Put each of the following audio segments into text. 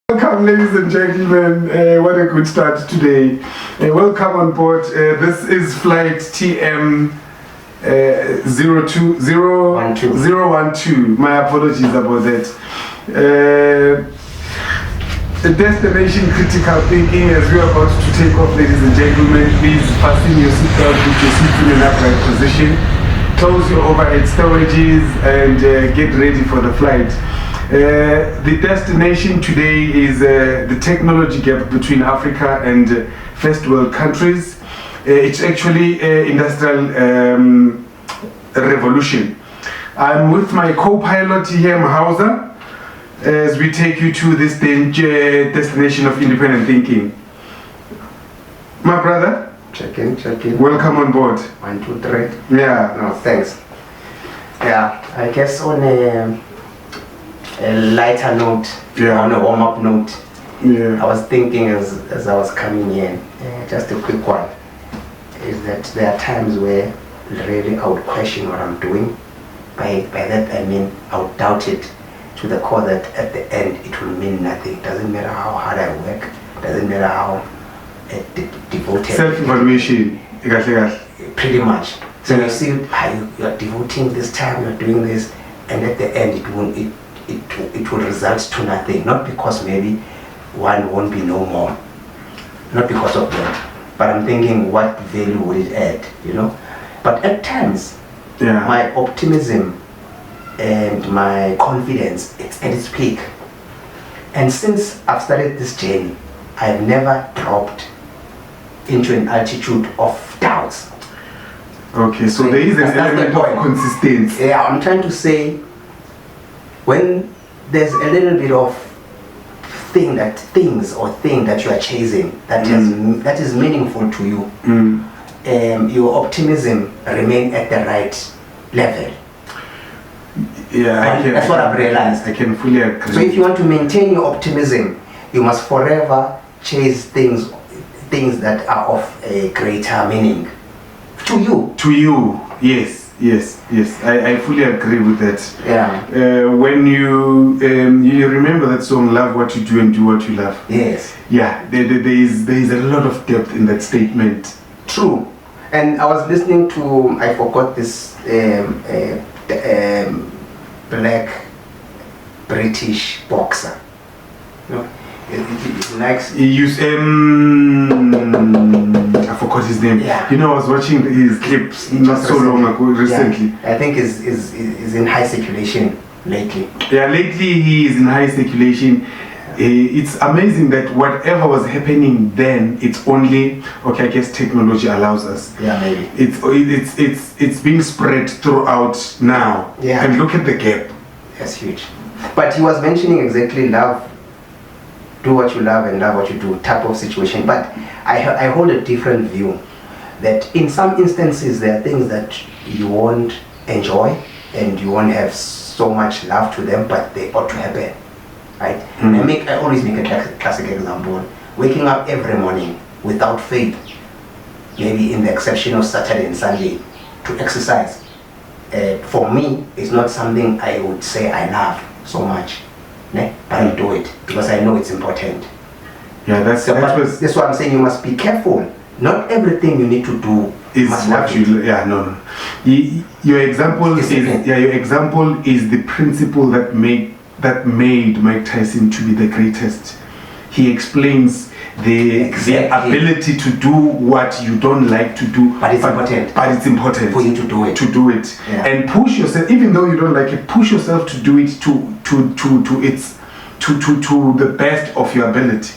Welcome, ladies and gentlemen. What a good start today. Welcome on board. This is flight TM 012. My apologies about that. Destination critical thinking as we are about to take off, ladies and gentlemen. Please fasten your seatbelt, put your seat in an upright position, close your overhead storages, and get ready for the flight. The destination today is the technology gap between Africa and first world countries. It's actually industrial revolution. I'm with my co-pilot here, Mahausa, as we take you to this destination of independent thinking. My brother? Check in. Welcome on board. 1, 2, 3. Yeah. No, thanks. Yeah, I guess on a lighter note, on a warm-up note, I was thinking as I was coming in, just a quick one, is that there are times where really I would question what I'm doing. By that I mean I would doubt it to the core that at the end it will mean nothing. It doesn't matter how hard I work, doesn't matter how devoted. Self-evaluation. Pretty much. So you see, you're devoting this time, you're doing this, and at the end it will result to nothing. Not because maybe one won't be no more, not because of that, but I'm thinking what value would it add, But at times, my optimism and my confidence, it's at its peak. And since I've started this journey, I've never dropped into an altitude of doubts. Okay, so there is an element of consistency. Yeah, I'm trying to say, when there's a little bit of thing that you are chasing that is meaningful to you, your optimism remain at the right level. Yeah, that's what I've realized. I can fully agree. So if you want to maintain your optimism, you must forever chase things that are of a greater meaning to you. To you, yes. I fully agree with that. Yeah. When you remember that song, "Love what you do and do what you love." Yes. Yeah. There is a lot of depth in that statement. True. And I was listening to, I forgot this black British boxer. He likes. He used I forgot his name. Yeah. I was watching his clips not so long ago, recently. Yeah. I think is in high circulation lately. Yeah, lately he is in high circulation. It's amazing that whatever was happening then, it's only okay. I guess technology allows us. Yeah, maybe. It's being spread throughout now. Yeah. And look at the gap. That's huge. But he was mentioning exactly love. Do what you love and love what you do type of situation. But I hold a different view, that in some instances there are things that you won't enjoy and you won't have so much love to them, but they ought to happen, right? I always make a classic example: waking up every morning without faith, maybe in the exception of Saturday and Sunday, to exercise. For me, it's not something I would say I love so much. But I do it because I know it's important. Yeah, that's why I'm saying you must be careful. Not everything you need to do is what you. Yeah, no. Your example is the principle that made Mike Tyson to be the greatest. He explains the ability to do what you don't like to do, but it's important for you to do it. Yeah. And push yourself, even though you don't like it. Push yourself to do it to the best of your ability.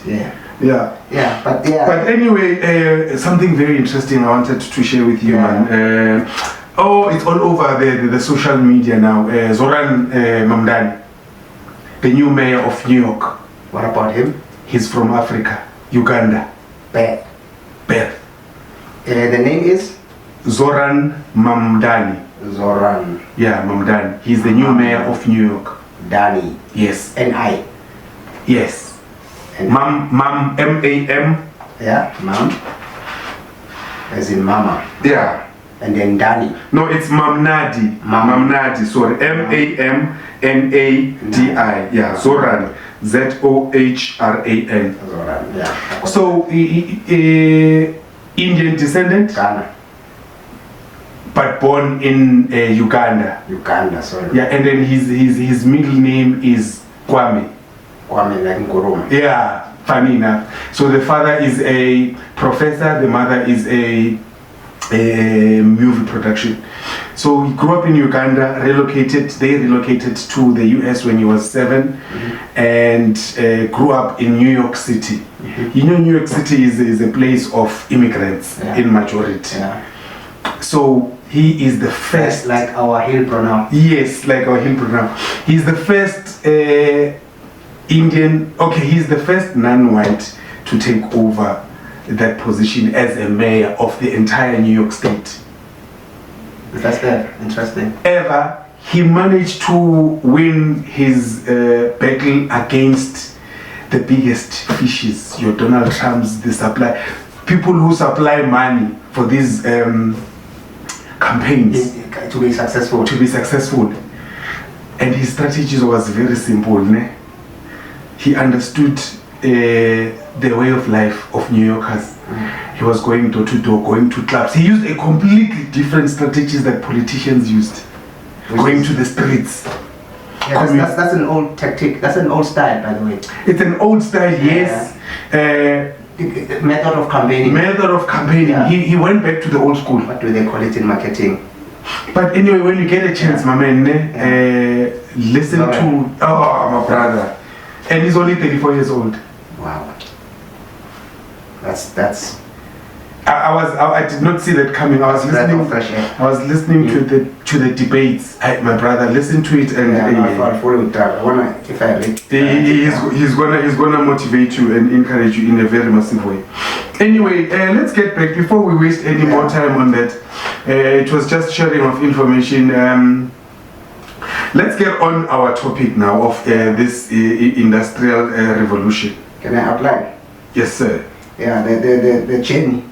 But anyway, something very interesting I wanted to share with you, man. It's all over the social media now. Zoran Mamdani, the new mayor of New York. What about him? He's from Africa. Uganda. Beth. The name is? Zoran Mamdani. Zoran. Yeah, Mamdani. He's the new mayor of New York. Dani. Yes. N-I. Yes. Mam, M-A-M. Yeah, Mam. As in Mama. Yeah. And then Dani. No, it's Mamnadi. Mamnadi, sorry. M-A-M-N-A-D-I. Yeah, Zoran. Zohran. Zoran, yeah. So, Indian descendant, Ghana. but born in Uganda. Uganda, sorry. Yeah, and then his middle name is Kwame. Kwame like Nkrumah. Yeah, funny enough. So the father is a professor, the mother is a movie production. So he grew up in Uganda, they relocated to the US when he was 7, and grew up in New York City. You know, New York City is a place of immigrants in majority. Yeah. So he is the first... Like our Hillbrow now. Yes, like our Hillbrow now. He's the first he's the first non-white to take over that position as a mayor of the entire New York State. That's there. Interesting. Ever. He managed to win his battle against the biggest fishes, your Donald Trumps, the supply, people who supply money for these campaigns. To be successful. To be successful. And his strategy was very simple. Ne? He understood the way of life of New Yorkers. He was going door to door, going to clubs. He used a completely different strategies that politicians used. Going to the streets. Yeah, that's an old tactic. That's an old style, by the way. It's an old style, yes. Method of campaigning. Method of campaigning. Yeah. He went back to the old school. What do they call it in marketing? But anyway, when you get a chance, my man, listen to... Oh, my brother. And he's only 34 years old. Wow. That's. I did not see that coming. I was listening to the debates. My brother, listen to it and I'll follow it up. I wanna, if I read. He's gonna motivate you and encourage you in a very massive way. Anyway, let's get back before we waste any more time on that. It was just sharing of information. Let's get on our topic now of this industrial revolution. Can I outline? Yes, sir. Yeah, the journey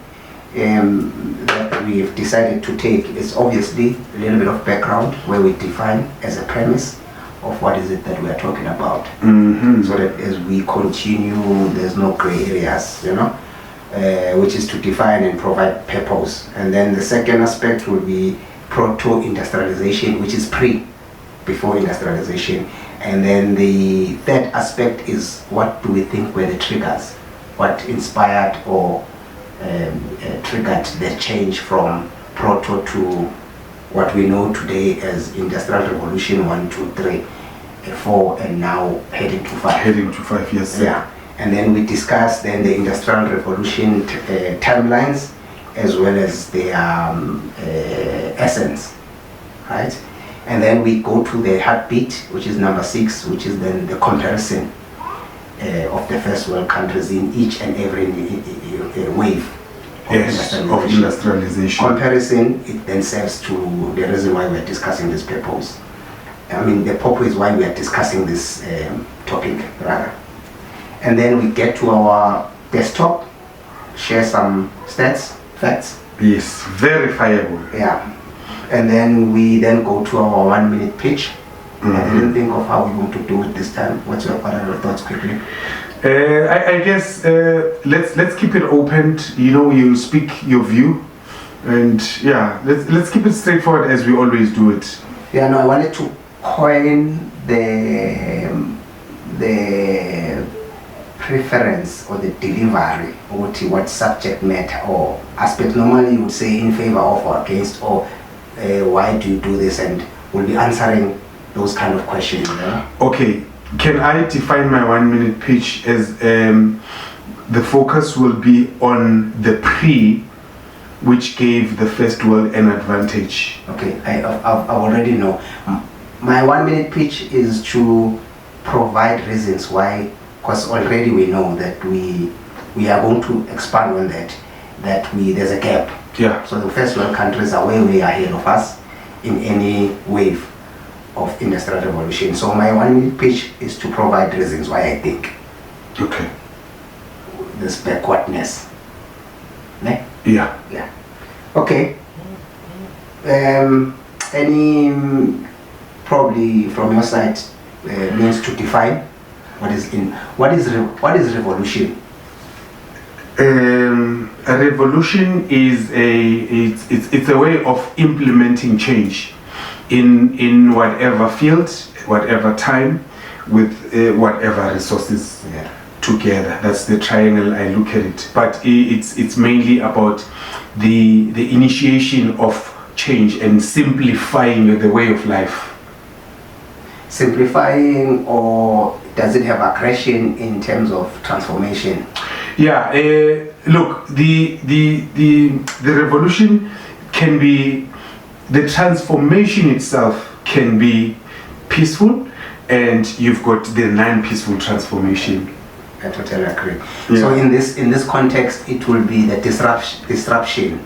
that we've decided to take is obviously a little bit of background where we define as a premise of what is it that we are talking about. So that as we continue, there's no gray areas, you know, which is to define and provide purpose. And then the second aspect will be proto-industrialization, which is before industrialization. And then the third aspect is what do we think were the triggers, what inspired or triggered the change from proto to what we know today as Industrial Revolution 1, 2, 3, 4, and now heading to 5. Heading to 5, yes, sir. Yeah. And then we discuss then the Industrial Revolution timelines as well as their essence, right? And then we go to the heartbeat, which is number 6, which is then the comparison of the first world countries in each and every wave of industrialization. Comparison, it then serves to the reason why we are discussing this purpose. I mean, the purpose is why we are discussing this topic, rather. And then we get to our desktop, share some stats, facts. Yes, verifiable. Yeah. And then we then go to our 1 minute pitch. I didn't think of how we're going to do it this time. What are your thoughts quickly? I guess let's keep it open. You know, you speak your view, and yeah, let's keep it straightforward as we always do it. Yeah, no, I wanted to coin the preference or the delivery, or what subject matter or aspect. Normally, you would say in favor of or against, or why do you do this, and we'll be answering those kind of questions. Yeah? Okay, can I define my 1 minute pitch as the focus will be on the which gave the first world an advantage? Okay, I already know. My 1 minute pitch is to provide reasons why, because already we know that we are going to expand on that there's a gap. Yeah. So the first world countries are way ahead of us in any wave of industrial revolution. So my 1 minute pitch is to provide reasons why I think. Okay. This backwardness. Ne? Yeah. Yeah. Okay. Any probably from your side means to define What is revolution? A revolution is it's a way of implementing change in whatever field, whatever time, with whatever resources together. That's the triangle I look at it. But it's mainly about the initiation of change and simplifying the way of life. Simplifying, or does it have aggression in terms of transformation? Yeah, look, the revolution can be, the transformation itself can be peaceful, and you've got the non-peaceful transformation. I totally agree. Yeah. So in this context, it will be the disruption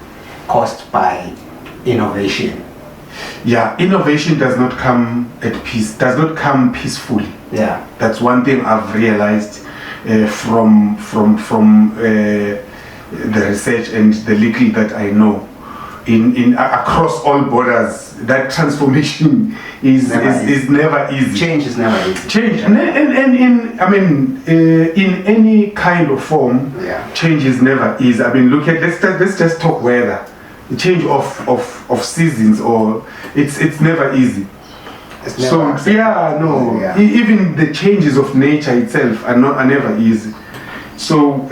caused by innovation. Yeah, innovation does not come at peace, does not come peacefully. Yeah, that's one thing I've realized from the research and the little that I know. In across all borders, that transformation is never easy. Change is never easy. Change, and in any kind of form, change is never easy. I mean, look at let's just talk weather. The change of seasons, or it's never easy. So even the changes of nature itself are never easy. So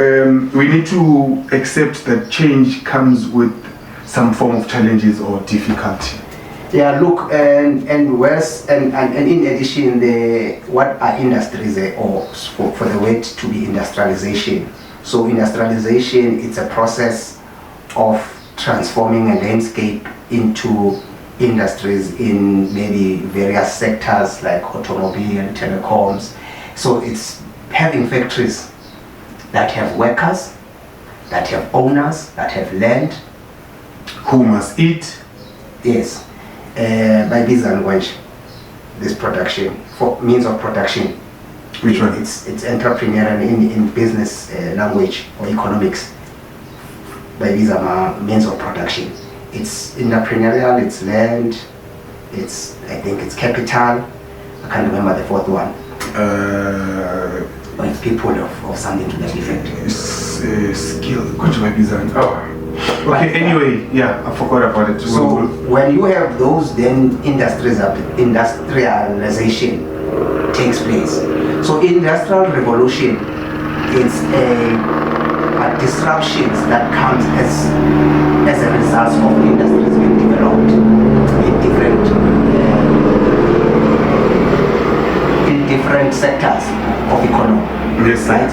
we need to accept that change comes with some form of challenges or difficulty. Yeah, look, and in addition, what are industries, or for the word to be industrialization. So industrialization, it's a process of transforming a landscape into industries in maybe various sectors like automobile, telecoms. So it's having factories that have workers, that have owners, that have land. Who must eat? Yes. By this language, this production, for means of production. Which one? It's entrepreneurial in business language or economics. By these are means of production. It's entrepreneurial, it's land, I think it's capital. I can't remember the fourth one. But it's people of something to that effect. Skill. Okay, anyway, yeah, I forgot about it. So when you have those, then industrialization takes place. So industrial revolution is a disruptions that comes as a result of industries being developed in different sectors of economy. Yes, right?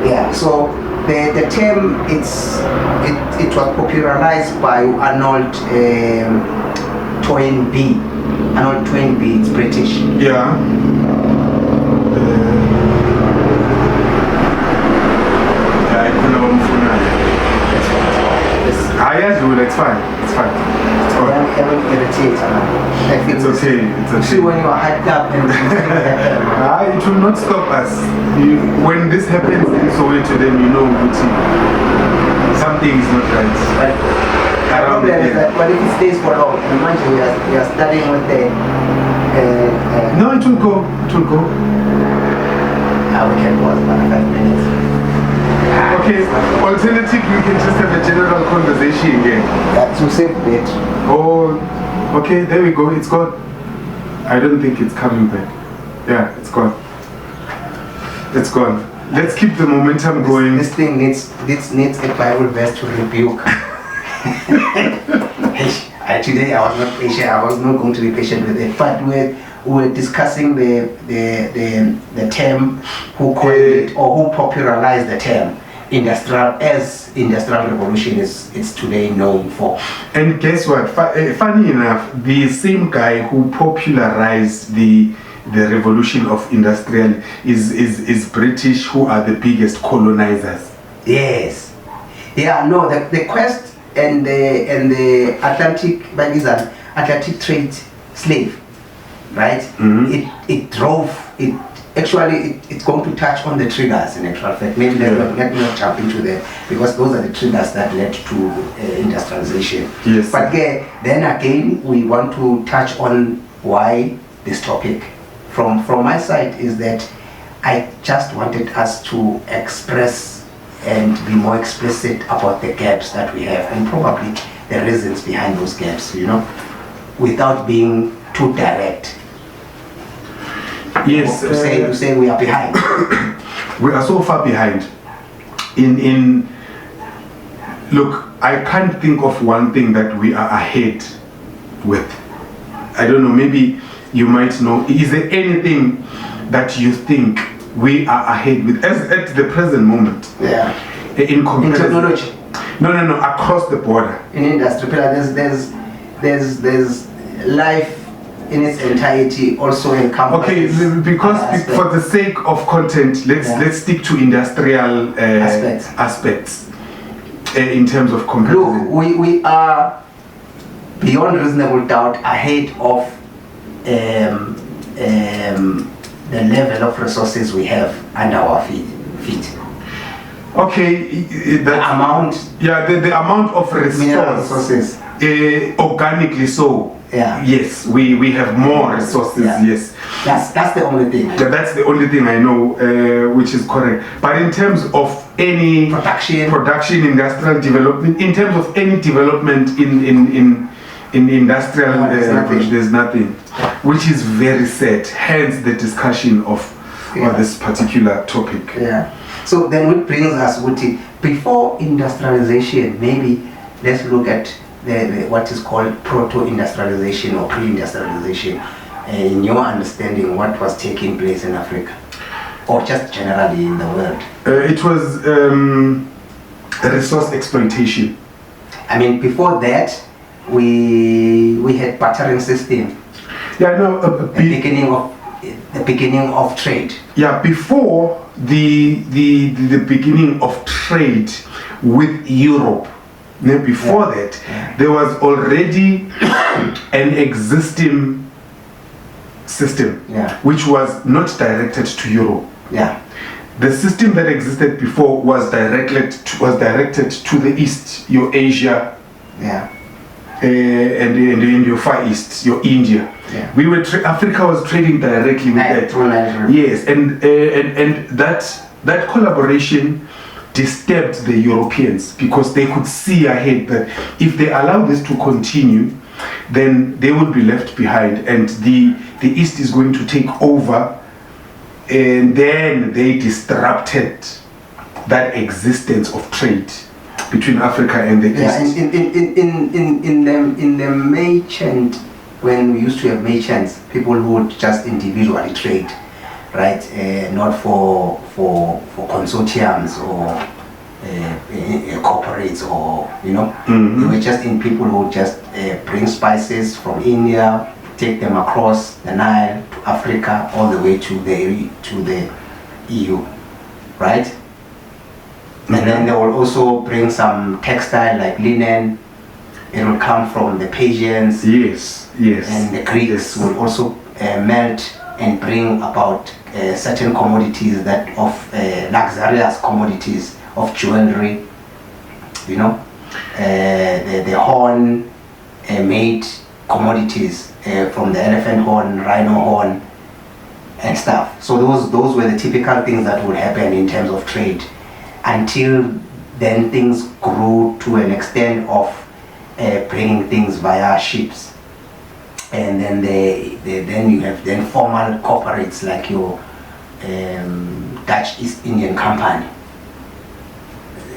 Yeah. So the term it was popularized by Arnold Toynbee. Arnold Toynbee, it's British. Yeah. It's fine. It's fine. It's okay. It's okay. See, when you are hyped up and it will not stop us. When this happens in Soweto, then you know something is not right. The problem is that what if it stays for long? Imagine we are studying with the. No, it will go. It will go. Now we can pause about 5 minutes. Okay, alternative, we can just have a general conversation again. That's to save bit. Oh, okay, there we go, it's gone. I don't think it's coming back. Yeah, it's gone. It's gone. Let's keep the momentum going. This thing needs a Bible verse to rebuke. Today I was not patient, I was not going to be patient with it, but we were discussing the term, who coined it or who popularized the term industrial revolution is today known for. And guess what? Funny enough, the same guy who popularized the revolution of industrial is British, who are the biggest colonizers. Yes. Yeah. No. The quest and the Atlantic, by this Atlantic trade slave, right? Mm-hmm. It drove it. Actually, it's going to touch on the triggers in actual fact. Maybe let me not jump into them, because those are the triggers that led to industrialization. Yes. But then again, we want to touch on why this topic. From my side is that I just wanted us to express and be more explicit about the gaps that we have and probably the reasons behind those gaps, without being too direct. Yes. To say we are behind. We are so far behind. Look, I can't think of one thing that we are ahead with. I don't know, maybe you might know. Is there anything that you think we are ahead with at the present moment? Yeah. In comparison? In technology? No, across the border. In industry, there's life in its entirety also encompasses. Okay, because for the sake of content, let's stick to industrial aspects in terms of comparison. Look, we are beyond reasonable doubt ahead of the level of resources we have under our feet. Okay, the amount. Yeah, the amount of resources. Organically so. Yeah. Yes, we have more resources. Yeah. Yes. That's the only thing. Yeah, that's the only thing I know, which is correct. But in terms of any production, industrial development, in terms of any development in industrial there's nothing, which is very sad. Hence the discussion of this particular topic. Yeah. So then, what brings us, Uti, before industrialization, maybe let's look at what is called proto-industrialization or pre-industrialization. In your understanding, what was taking place in Africa, or just generally in the world? It was resource exploitation. I mean, before that, we had bartering system. Yeah, no. The beginning of trade. Yeah, before the beginning of trade with Europe. Before that, there was already an existing system, which was not directed to Europe. Yeah. The system that existed before was directed to the East, your Asia, and your Far East, your India. Yeah. Africa was trading directly with that. Yes, and that collaboration disturbed the Europeans because they could see ahead that if they allow this to continue, then they will be left behind, and the East is going to take over, and then they disrupted that existence of trade between Africa and the East. Yeah, in the merchant, when we used to have merchants, people who would just individually trade, right? Not for consortiums or corporates, or they were just in people who would just bring spices from India, take them across the Nile to Africa, all the way to the EU, right? And then they will also bring some textile like linen. It will come from the Persians. Yes. And the Greeks will also melt and bring about certain commodities that of luxurious commodities of jewelry. The horn made commodities from the elephant horn, rhino horn, and stuff. So those were the typical things that would happen in terms of trade. Until then, things grew to an extent of bringing things via ships, and then then you have formal corporates like your Dutch East Indian Company.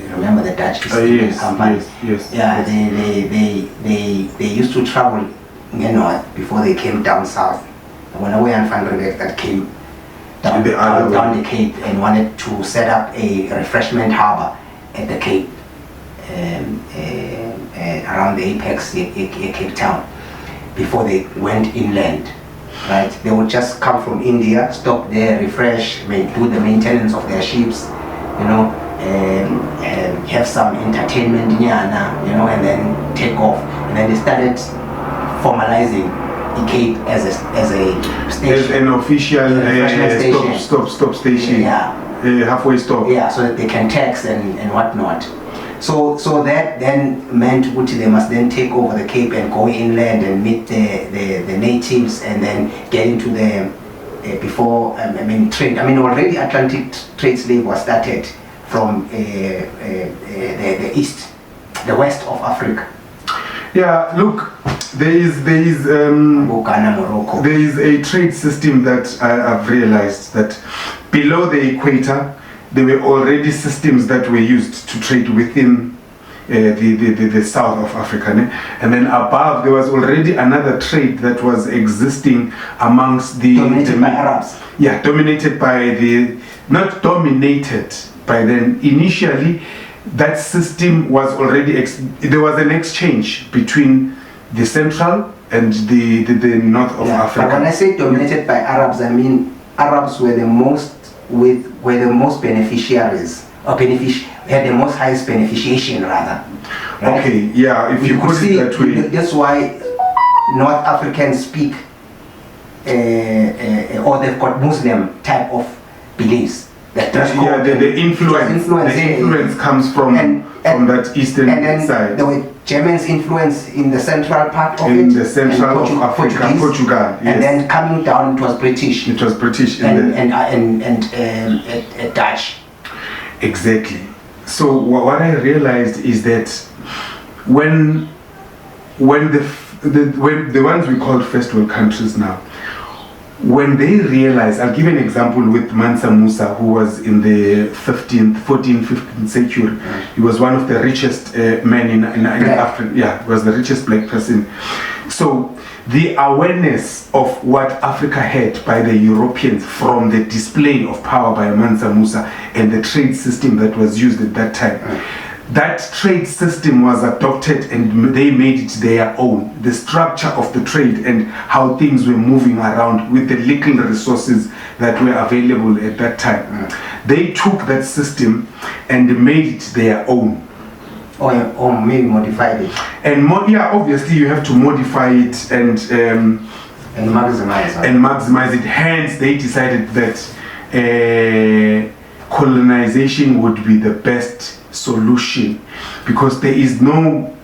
Remember the Dutch East Indian Company? Yes. Yeah, they used to travel north before they came down south. When away and Van that came down the Cape and wanted to set up a refreshment harbor at the Cape, around the apex Cape Town, before they went inland. Right? They would just come from India, stop there, refresh, do the maintenance of their ships, have some entertainment, and then take off. And then they started formalizing the Cape as a station. As an official stop station. Halfway stop. Yeah, so that they can tax and whatnot. So that then meant they must then take over the Cape and go inland and meet the natives, and then get into before trade. Already Atlantic trade slave was started from the east, the west of Africa. Yeah, look, there is Ghana, Morocco. there is a trade system that I've realized that below the equator there were already systems that were used to trade within the south of Africa, né? And then above there was already another trade that was existing amongst dominated by Arabs. Yeah, dominated by not dominated by them initially. That system was already there was an exchange between the central and the north of Africa. But when I say dominated by Arabs, I mean Arabs were the most beneficiaries, or had the most highest beneficiation rather. Right? Okay, yeah, if you put it that way. That's why North Africans speak, or they've got Muslim type of beliefs. The influence comes from that eastern and then side. There were Germans' influence in the central part of in the central of Africa, Portugal, yes. And then coming down, it was British. It was British and Dutch. Exactly. So what I realized is that when the ones we call first world countries now, when they realize, I'll give an example with Mansa Musa, who was in the 14th, 15th century. He was one of the richest men in Africa. Yeah, he was the richest black person. So the awareness of what Africa had by the Europeans from the display of power by Mansa Musa and the trade system that was used at that time, that trade system was adopted and they made it their own. The structure of the trade and how things were moving around with the little resources that were available at that time. They took that system and made it their own. Or maybe modified it. And obviously you have to modify it and maximize it. Hence they decided that colonization would be the best solution, because there is no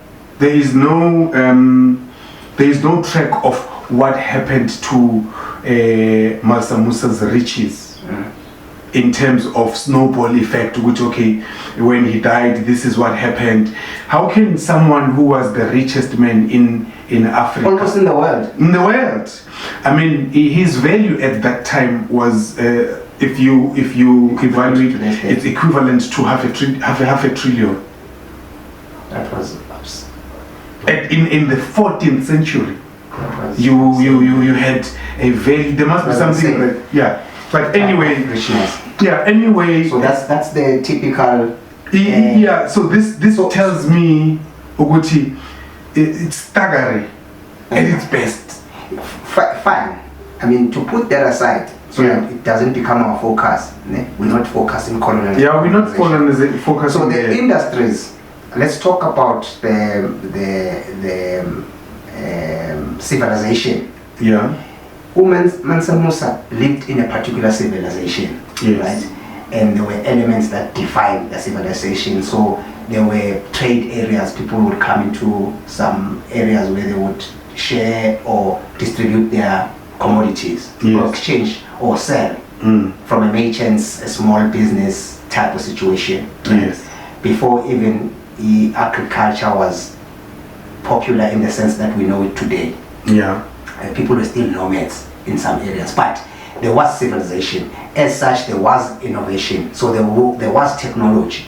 track of what happened to Mansa Musa's riches in terms of snowball effect, which when he died this is what happened. How can someone who was the richest man in Africa, almost in the world, I mean, his value at that time was if you evaluate, it's equivalent to half a trillion. That was in the 14th century. You had a very, there must be something like, but anyway, anyway. So that's the typical. So this tells me, Uguti, it's staggering at its best. Fine. I mean, to put that aside, so that it doesn't become our focus. We're not focusing colonialism. Yeah, we're not focusing. So the industries. Let's talk about the civilization. Yeah. Mansa Musa lived in a particular civilization, right? And there were elements that defined the civilization. So there were trade areas. People would come into some areas where they would share or distribute their commodities, or exchange or sell from a merchant's, a small business type of situation. Yes. Before even agriculture was popular in the sense that we know it today. Yeah. People were still nomads in some areas, but there was civilization. As such, there was innovation. So there was technology,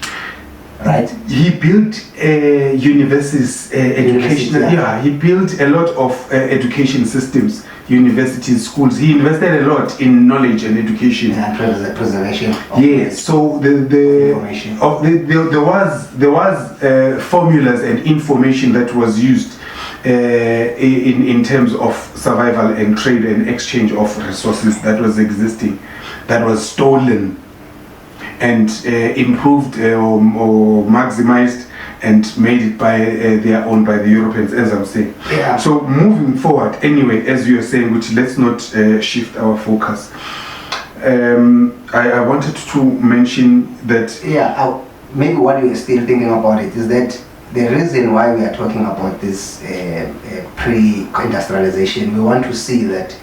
right? He built universities, educational. Yeah, he built a lot of education systems, universities, schools. He invested a lot in knowledge and education and preservation. Yes. So there was formulas and information that was used in terms of survival and trade and exchange of resources that was existing, that was stolen and improved or maximized and made it by their own by the Europeans, as I'm saying. Yeah. So moving forward, anyway, as you are saying, which let's not shift our focus. I wanted to mention that. Yeah, maybe what you are still thinking about it is that the reason why we are talking about this pre-industrialization, we want to see that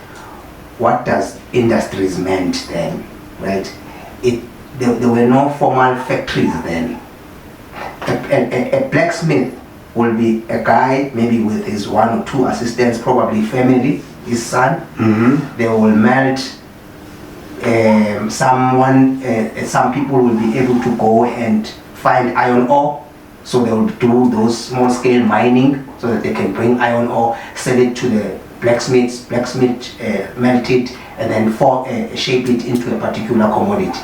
what does industries meant then, right? There were no formal factories then. A blacksmith will be a guy maybe with his 1 or 2 assistants, probably family, his son. They will melt some people will be able to go and find iron ore, so they will do those small scale mining so that they can bring iron ore, sell it to the blacksmith melt it, and then shape it into a particular commodity,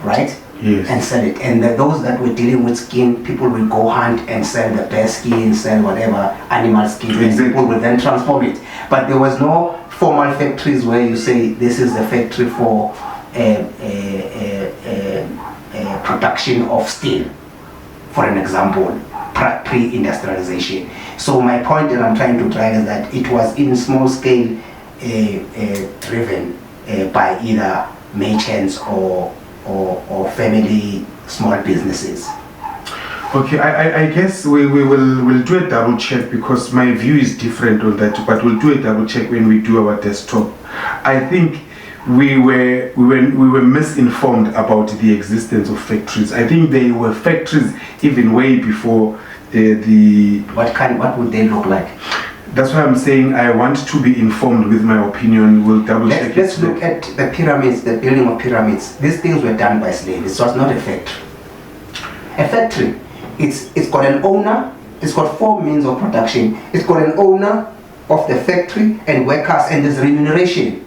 right? Yes. And sell it. And those that were dealing with skin, people will go hunt and sell the bear skin, sell whatever animal skin, and people will then transform it. But there was no formal factories where you say this is the factory for production of steel, for an example, pre-industrialization. So my point that I'm trying to drive is that it was in small scale driven by either merchants or family small businesses. Okay, I guess we'll do a double check, because my view is different on that, but we'll do a double check when we do our desktop. I think we were misinformed about the existence of factories. I think they were factories even way before the What would they look like? That's why I'm saying I want to be informed with my opinion. We'll double check. Let's look at the pyramids, the building of pyramids. These things were done by slaves. It was not a factory. A factory, it's got an owner, it's got 4 means of production. It's got an owner of the factory and workers, and there's remuneration.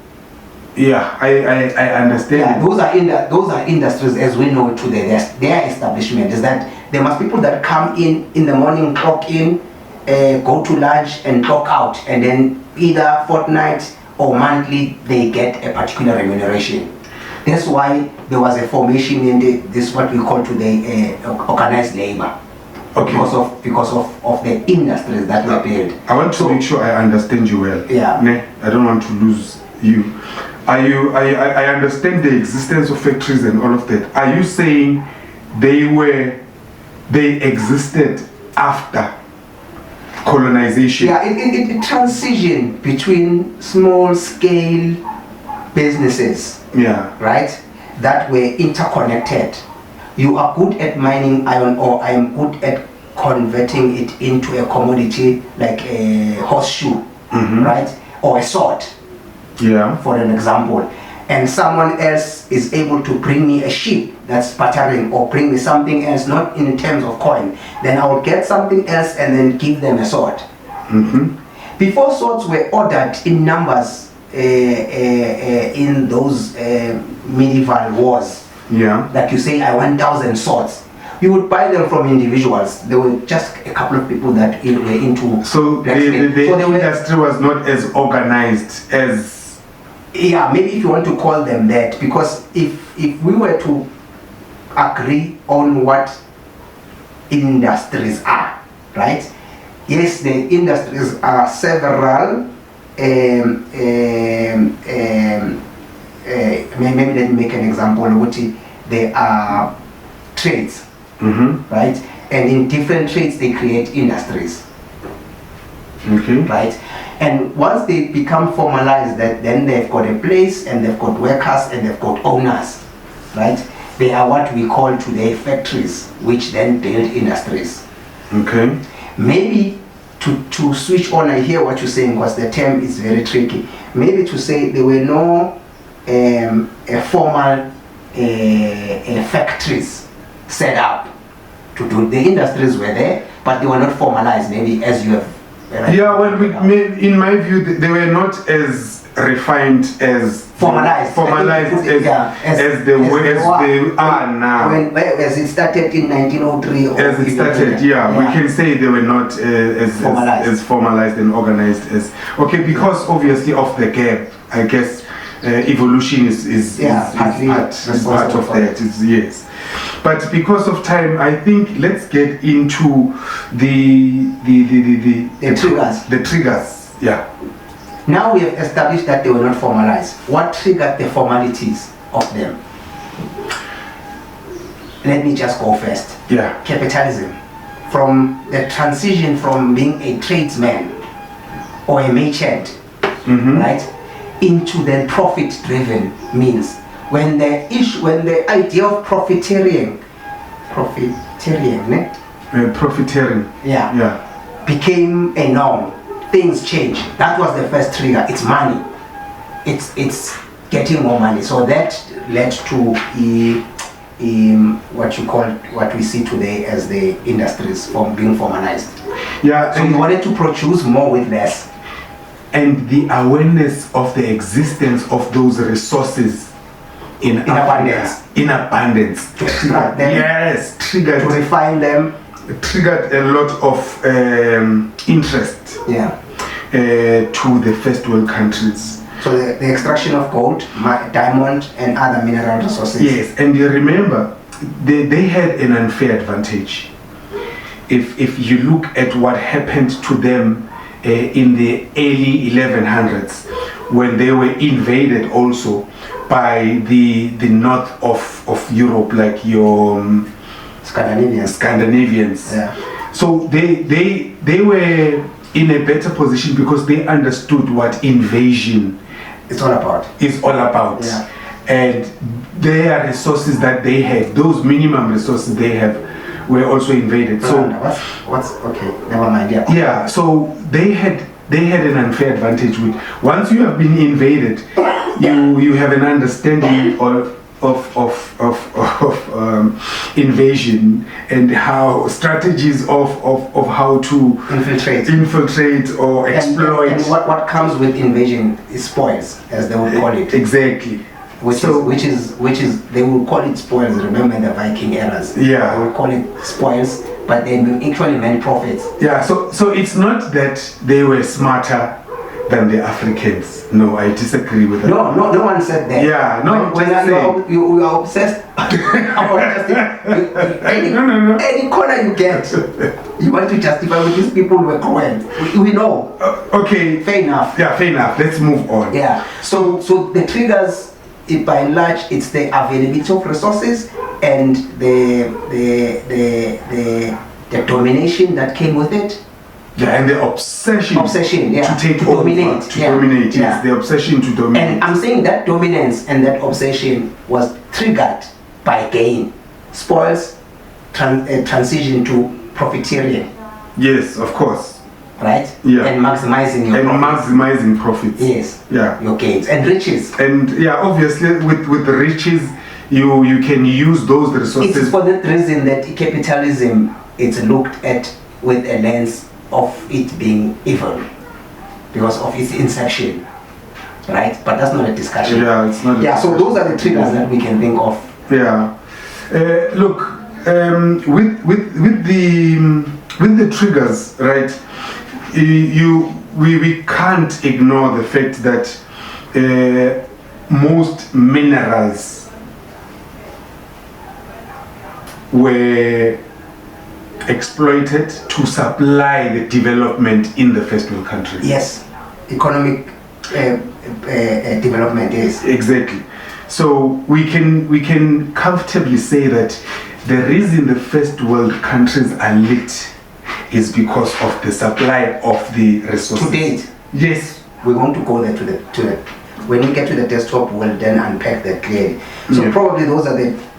Yeah, I understand. Yeah, those are industries as we know today. Their establishment is that there must be people that come in the morning, clock in, go to lunch and clock out, and then either fortnight or monthly they get a particular remuneration. That's why there was a formation in this what we call today organized labor. Okay. Because of the industries that were built. I want to make sure I understand you well. Yeah. I don't want to lose you. I understand the existence of factories and all of that. Are you saying they existed after colonization? Yeah, it transitioned between small scale businesses. Yeah. Right? That were interconnected. You are good at mining iron ore, I am good at converting it into a commodity like a horseshoe, right? Or a sword. Yeah. For an example. And someone else is able to bring me a ship that's bartering, or bring me something else, not in terms of coin. Then I will get something else and then give them a sword. Before swords were ordered in numbers in those medieval wars. Yeah. Like you say, I want 1,000 swords. You would buy them from individuals. There were just a couple of people that were into. So the industry was not as organized as. Yeah, maybe if you want to call them that, because if we were to agree on what industries are, right? Yes, the industries are several. Maybe let me make an example. They are trades, right? And in different trades, they create industries. Okay. Right? And once they become formalized, then they've got a place, and they've got workers, and they've got owners, right? They are what we call today factories, which then build industries. Okay. Maybe to switch on, I hear what you're saying, because the term is very tricky. Maybe to say there were no formal factories set up to do. The industries were there, but they were not formalized, maybe as you have. Yeah, well, in my view, they were not as refined as formalized as they are now. As it started in 1903. As it started, yeah, we can say they were not as formalized and organized as. Okay, because obviously of the gap, I guess evolution is part of that. Yes. But because of time, I think let's get into the triggers. The triggers, yeah. Now we have established that they were not formalized. What triggered the formalities of them? Let me just go first. Yeah. Capitalism. From the transition from being a tradesman or a merchant, right, into the profit-driven means. When the idea of profiteering, ne? Profiteering. Yeah. Became a norm, things change. That was the first trigger. It's money. It's getting more money. So that led to what we see today as the industries being formalized. Yeah. So we wanted to produce more with less. And the awareness of the existence of those resources in abundance. In abundance. To extract them. Yes, triggered. To refine them. Triggered a lot of interest. Yeah. To the first world countries. So the extraction of gold, diamond, and other mineral resources. Yes, and you remember, they had an unfair advantage. If you look at what happened to them in the early 1100s, when they were invaded also by the north of Europe, like your Scandinavians. Yeah. So they were in a better position because they understood what invasion is all about. Yeah. And their resources that they had, those minimum resources they have, were also invaded. So what's okay? Never mind. Yeah. Yeah. So they had an unfair advantage. Once you have been invaded, you have an understanding of invasion and how strategies of how to infiltrate or exploit. And what comes with invasion is spoils, as they would call it. Exactly. Which is they will call it spoils. Remember the Viking eras. Yeah. They will call it spoils, but they actually meant profits. Yeah. So it's not that they were smarter than the Africans. No, I disagree with that. No one said that. Yeah, no. When you are obsessed about any corner you get, you want to justify with these people were cruel. We know. Okay. Fair enough. Yeah, fair enough. Let's move on. Yeah. So the triggers, by and large, it's the availability of resources and the domination that came with it. Yeah, and the obsession yeah, to take to over, dominate. Dominate, yes, the obsession to dominate. And I'm saying that dominance and that obsession was triggered by gain, spoils, transition to profiteering. Yes, of course. Right? Yeah. And maximizing your profits. Maximizing profits. Yes. Yeah. Your gains and riches. And yeah, obviously with the riches, you can use those resources. It's for that reason that capitalism is looked at with a lens of it being evil because of its inception, right? But that's not a discussion. Yeah, it's not. Yeah, so those are the triggers that we can think of. Yeah, look, with the triggers, right? We can't ignore the fact that most minerals were exploited to supply the development in the first world countries. Yes, economic development is. Exactly. So we can comfortably say that the reason the first world countries are lit is because of the supply of the resources. To date. Yes. We want to go there to the when we get to the desktop, we'll then unpack that clearly. So probably those are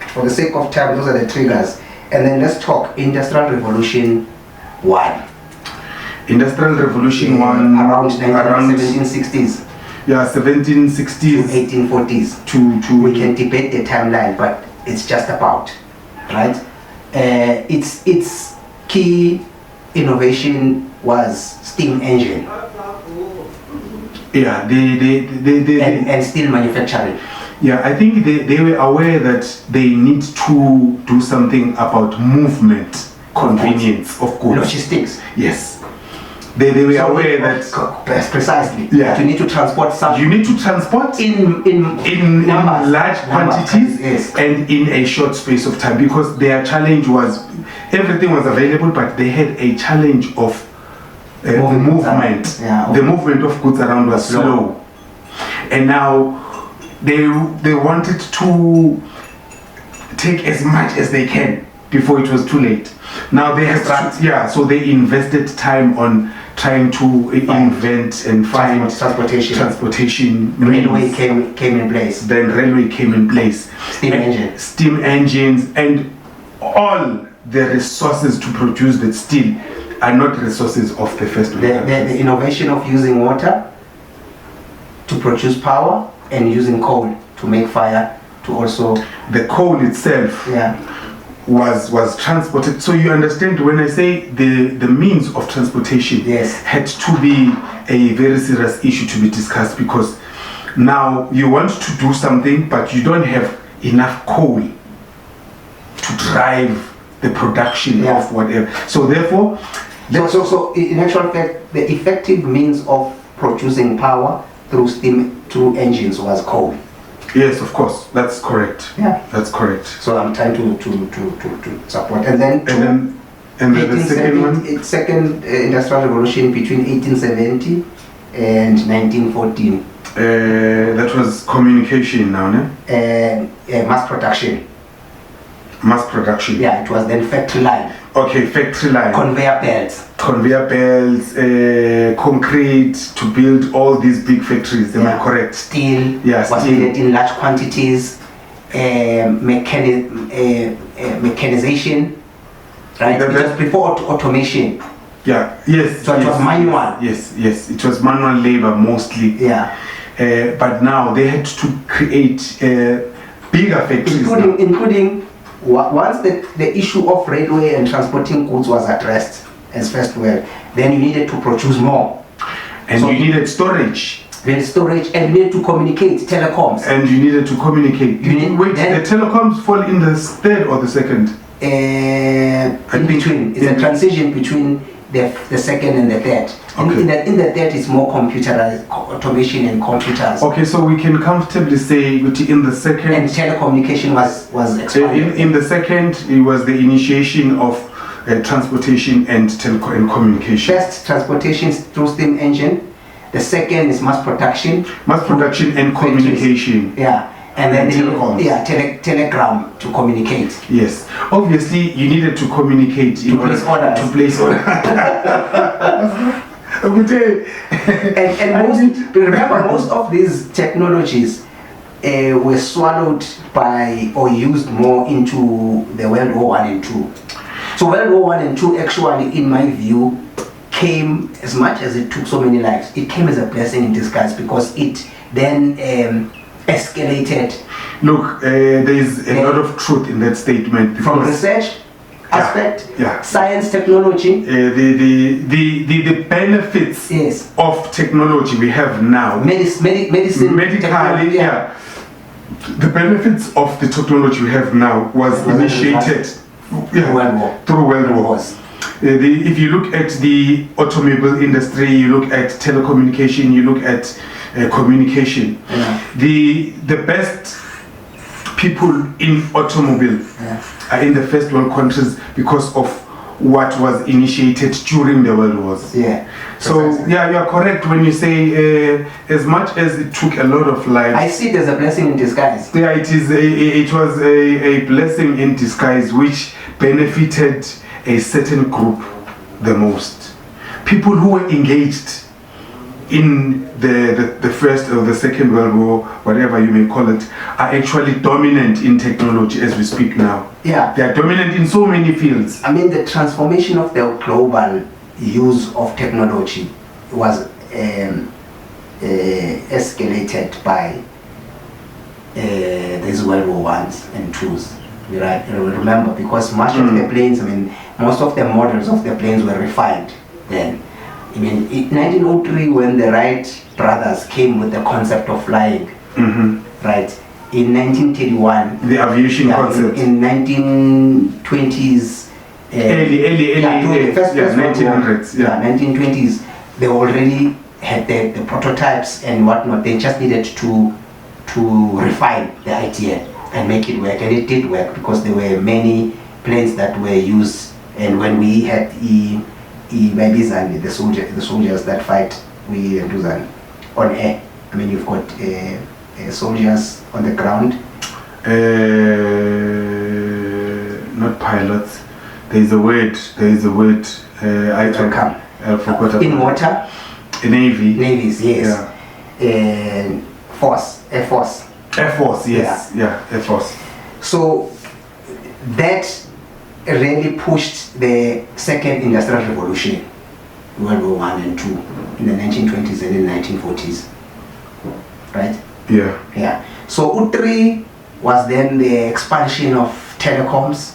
for the sake of time, those are the triggers. And then let's talk Industrial Revolution 1. Industrial Revolution 1 around 1760s. Yeah, 1760s to 1840s. To we can debate the timeline, but it's just about, right? Its key innovation was steam engine. Yeah, and steel manufacturing. Yeah, I think they were aware that they need to do something about movement, convenience of goods. Logistics. Yes. They were aware that precisely. Yeah. You need to transport something. You need to transport in large quantities, yes. And in a short space of time, because their challenge was everything was available, but they had a challenge of the movement. Yeah, the movement of goods around was slow. And now they wanted to take as much as they can before it was too late. Now they have so they invested time on trying to invent and find transportation Railway came in place. Then railway came in place. Steam engines, and all the resources to produce that steel are not resources of the first world. The innovation of using water to produce power and using coal to make fire to also... The coal itself was transported. So you understand when I say the means of transportation had to be a very serious issue to be discussed, because now you want to do something but you don't have enough coal to drive the production of whatever. So therefore... So in actual fact, the effective means of producing power through steam, through engines was coal. Yes, of course, that's correct. Yeah, that's correct. So I'm trying to support. And then the second one, second industrial revolution between 1870 and 1914. That was communication now, no? Mass production. Mass production. Yeah, it was then factory line. Okay, factory line. Conveyor belts. Conveyor belts, concrete to build all these big factories. Am I correct? Steel was needed in large quantities. Mechanization. Right. Just before automation. Yeah. Yes. So it was manual. Yes. It was manual labor mostly. Yeah. But now they had to create bigger factories. Including once the issue of railway and transporting goods was addressed as first world, then you needed to produce more. And so you needed storage. Then storage, and you needed to communicate, telecoms. And you needed to communicate. The telecoms fall in the third or the second? In between. It's a transition between the second and the third. Okay. In the third is more computerized, automation and computers. Okay, so we can comfortably say in the second... And telecommunication was expanded. In the second, it was the initiation of transportation and communication. First, transportation through steam engine. The second is mass production. Mass production and communication. Yeah. And then telegram to communicate. Yes. Obviously, you needed to communicate to place orders. To place orders. and remember, most of these technologies were swallowed by or used more into the World War I and II. So World War I and II actually, in my view, came, as much as it took so many lives, it came as a blessing in disguise, because it then escalated. Look, there is a lot of truth in that statement. From research aspect, science, technology, the benefits of technology we have now, medicine, medically, the benefits of the technology we have now was initiated through World War. If you look at the automobile industry, you look at telecommunication, you look at communication. The best people in automobile are in the first world countries because of what was initiated during the world wars. So you are correct when you say as much as it took a lot of lives, I see it as a blessing in disguise. It was a blessing in disguise which benefited a certain group the most. People who were engaged in the first or the second world war, whatever you may call it, are actually dominant in technology as we speak now. They are dominant in so many fields. I mean, the transformation of the global use of technology was escalated by these World War I's and II's. Remember, because much of the planes, most of the models of the planes were refined then. In 1903, when the Wright brothers came with the concept of flying, right? In 1931, the aviation concept. In 1920s, early 1900s. 1920s, they already had the prototypes and whatnot. They just needed to refine the idea and make it work, and it did work because there were many planes that were used. And when we had the soldiers that fight, we do on air. You've got soldiers on the ground. Not pilots. There is a word. I forgot about in water. Navy. Navies, yes. Yeah. And Air Force. Air Force, yes. Yeah, Air Force. So that really pushed the second industrial revolution, World War I and II, in the 1920s and in the 1940s. Right? Yeah. Yeah. So U3 was then the expansion of telecoms,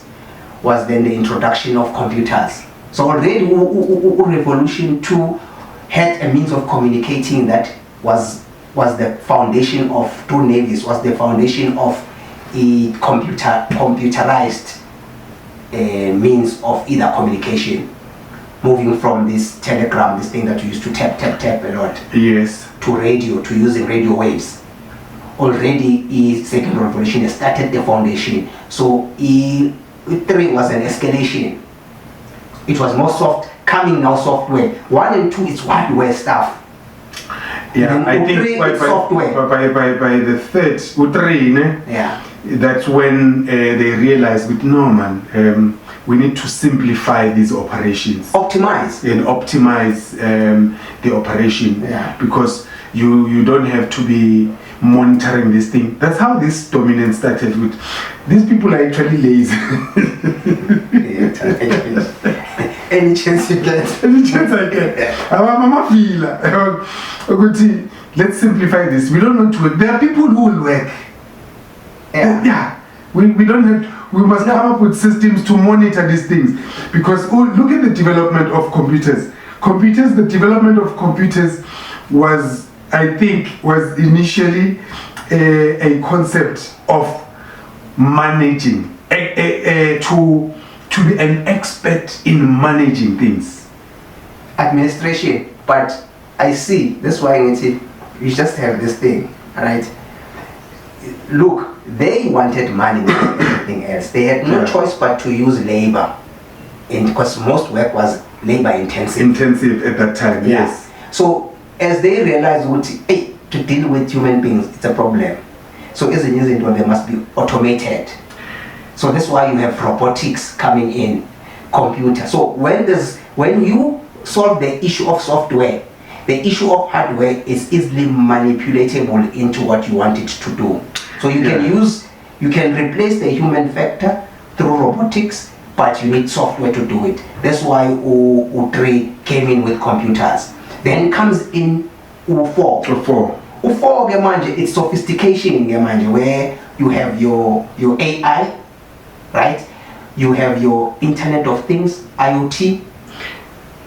was then the introduction of computers. So already Revolution 2 had a means of communicating that was the foundation of two navies, was the foundation of a computerized means of either communication, moving from this telegram, this thing that you used to tap a lot, Yes. to radio, to using radio waves. Already second revolution started the foundation. So E3 was an escalation. It was more coming now software. 1 and 2 is hardware stuff. Yeah, Then I think U3 by is software. by the third U3, ne? Yeah. That's when they realized, with no man, we need to simplify these operations Optimize. and optimize the operation, Yeah. because you don't have to be monitoring this thing. That's how this dominance started with. These people are actually lazy. Any chance you get. Any chance I get. Mama feel. Let's simplify this. We don't want to work. There are people who will work. Yeah. We don't have. We must come up with systems to monitor these things, because look at the development of computers. The development of computers was initially a concept of managing, to be an expert in managing things. Administration. But I see, that's why you just have this thing, right? Look, they wanted money more than anything else. They had no choice but to use labor, because most work was labor intensive At that time, Yeah. yes. So as they realized, to deal with human beings, it's a problem. So as a new Zealand, they must be automated. So that's why you have robotics coming in, computer. So when you solve the issue of software, the issue of hardware is easily manipulatable into what you want it to do. So you can replace the human factor through robotics, but you need software to do it. That's why U3 came in with computers. Then comes in U4. U4 it's sophistication where you have your AI, right? You have your Internet of Things, IoT.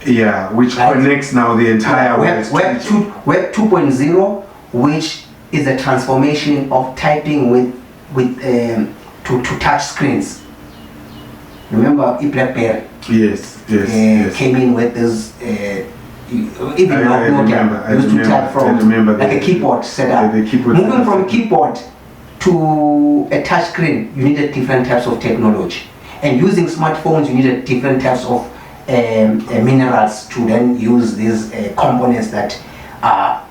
Yeah, which connects now the entire Web 2.0, which is a transformation of typing to touch screens. Remember BlackBerry? Yes. Came in with this. Even Nokia used to type from like a keyboard setup. Moving from keyboard to a touch screen, you needed different types of technology, and using smartphones, you needed different types of minerals to then use these components that are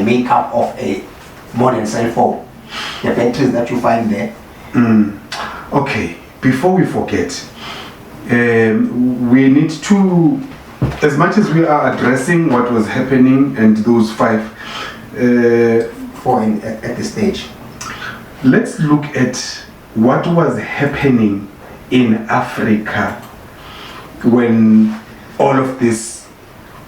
make up of a modern cell phone. The batteries that you find there. Okay, before we forget, we need to, as much as we are addressing what was happening and those 5 at this stage, let's look at what was happening in Africa when all of this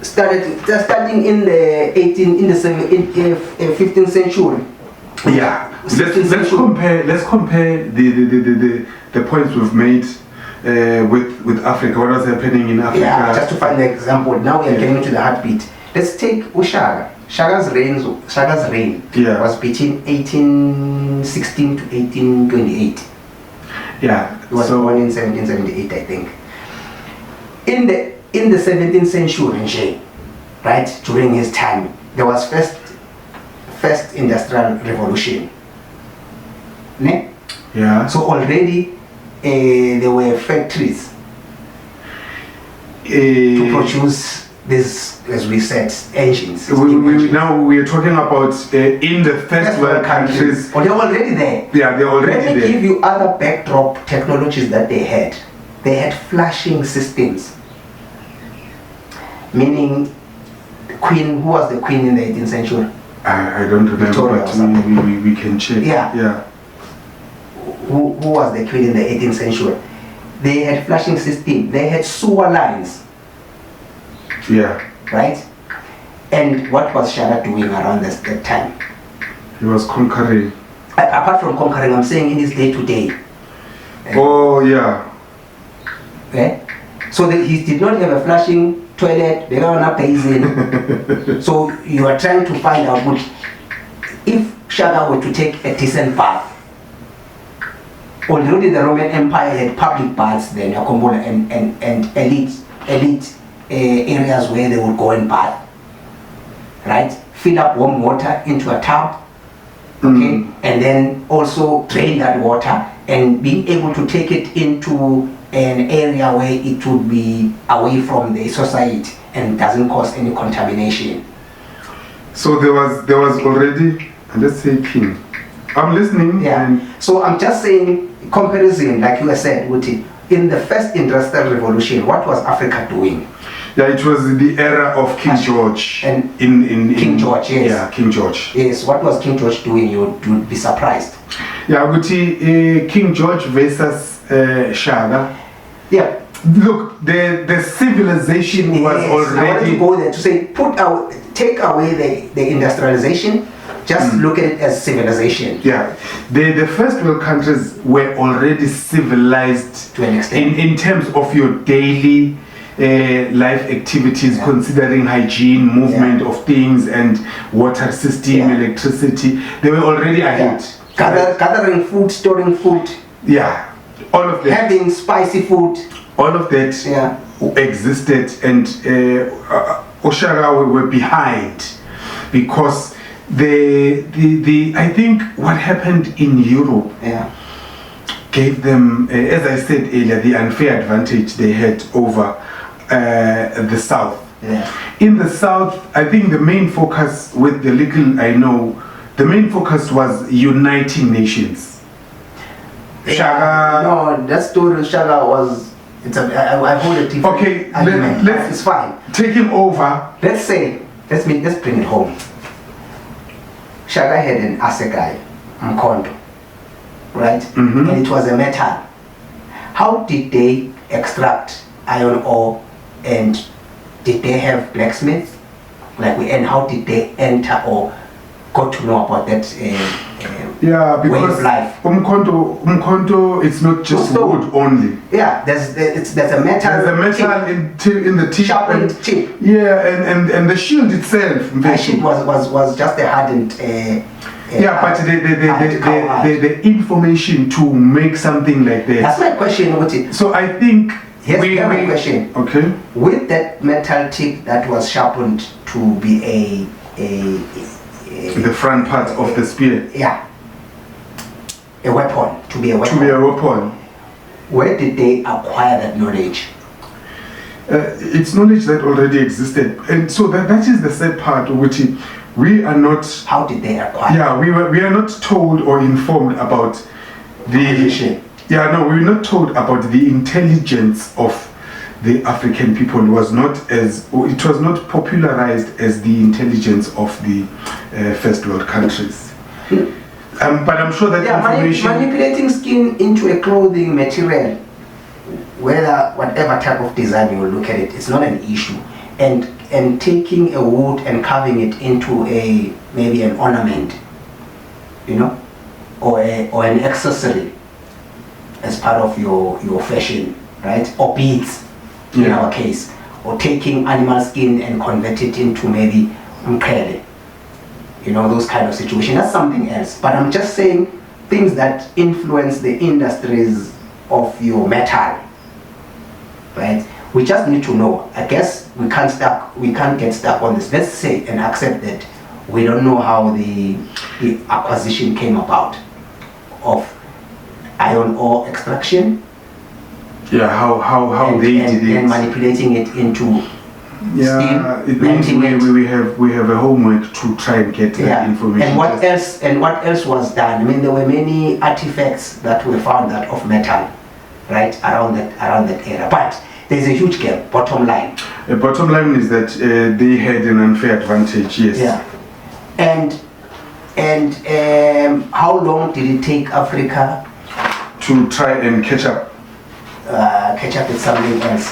starting in the 15th century. Yeah, let's compare the points we've made with Africa. What was happening in Africa? Yeah, just to find an example. Now we are getting to the heartbeat. Let's take Ushaga. Shaga's reign was between 1816 to 1828. Yeah, he was born in 1778, I think. In the 17th century, right, during his time, there was first industrial revolution. Ne? Yeah. So already there were factories to produce this, as we said, engines. Now we are talking about in the first world countries. Oh, they're already there. Yeah, they're already there. Let me give you other backdrop technologies that they had. They had flashing systems. meaning queen. Who was the queen in the 18th century? I don't remember, Victoria or but something. we can check. Yeah. Who was the queen in the 18th century? They had flushing system. They had sewer lines. Yeah. Right? And what was Shaka doing around that time? He was conquering. Apart from conquering, I'm saying in his day-to-day. Oh, yeah. Okay? So he did not have a flushing toilet, they don't have basin. So you are trying to find out which, if Shaka were to take a decent bath, already the Roman Empire had public baths then, and elite areas where they would go and bath. Right? Fill up warm water into a tub, okay, and then also drain that water and being able to take it into an area where it would be away from the society and doesn't cause any contamination. So there was already, let's say, king. I'm listening. Yeah. So I'm just saying, comparison, like you said, Uti, in the first industrial revolution, what was Africa doing? Yeah, it was the era of King George. And in King George, yes. Yeah, King George. Yes, what was King George doing? You'd be surprised. Yeah, Guti, King George versus Shaka. Yeah. Look, the civilization was already. I wanted to go there to say, take away the industrialization, just look at it as civilization. Yeah, the first world countries were already civilized to an extent. In terms of your daily life activities, considering hygiene, movement of things, and water system, electricity. They were already ahead. Gathering food, storing food. Yeah, all of that. Having spicy food. All of that existed, and Oshara were behind because the I think what happened in Europe gave them, as I said earlier, the unfair advantage they had over the South. In the South, I think the main focus, with the little I know, the main focus was uniting nations. Shaka. No, that story of Shaka was. I hold a different argument. It's fine. Taking over. Let's bring it home. Shaka had an assegai, Mkondo, right? And it was a metal. How did they extract iron ore, and did they have blacksmiths? And how did they enter or got to know about that because way of life? Umkhonto, it's not just wood only. Yeah, there's a metal. There's a metal in the tip. Sharpened tip. Yeah, and the shield itself. The shield was just a hardened. But the information to make something like that. That's my question, Uti. So I think. Here's my question. Okay. With that metal tip that was sharpened to be the front part of the spear. Yeah. A weapon. To be a weapon. To be a weapon. Where did they acquire that knowledge? It's knowledge that already existed, and so that is the sad part, which we are not. How did they acquire? Yeah, we are not told or informed about the. Yeah, no, we were not told about the intelligence of the African people. It was not popularized as the intelligence of the first world countries. But I'm sure that information. Manipulating skin into a clothing material, whatever type of design you will look at it, it's not an issue. And taking a wood and carving it into maybe an ornament, or an accessory as part of your fashion, right? Or beads, in our case, or taking animal skin and convert it into maybe umqhele, those kind of situations. That's something else. But I'm just saying things that influence the industries of your metal, right? We just need to know. I guess we can't get stuck on this. Let's say and accept that we don't know how the acquisition came about of iron ore extraction. Yeah, how they did it. And manipulating it into steel. It means we have a homework to try and get that information. And what else was done? I mean, there were many artifacts that were found of metal, right, around that era. But There's a huge gap, bottom line. The bottom line is that they had an unfair advantage, yes. Yeah. And how long did it take Africa to try and catch up with something else?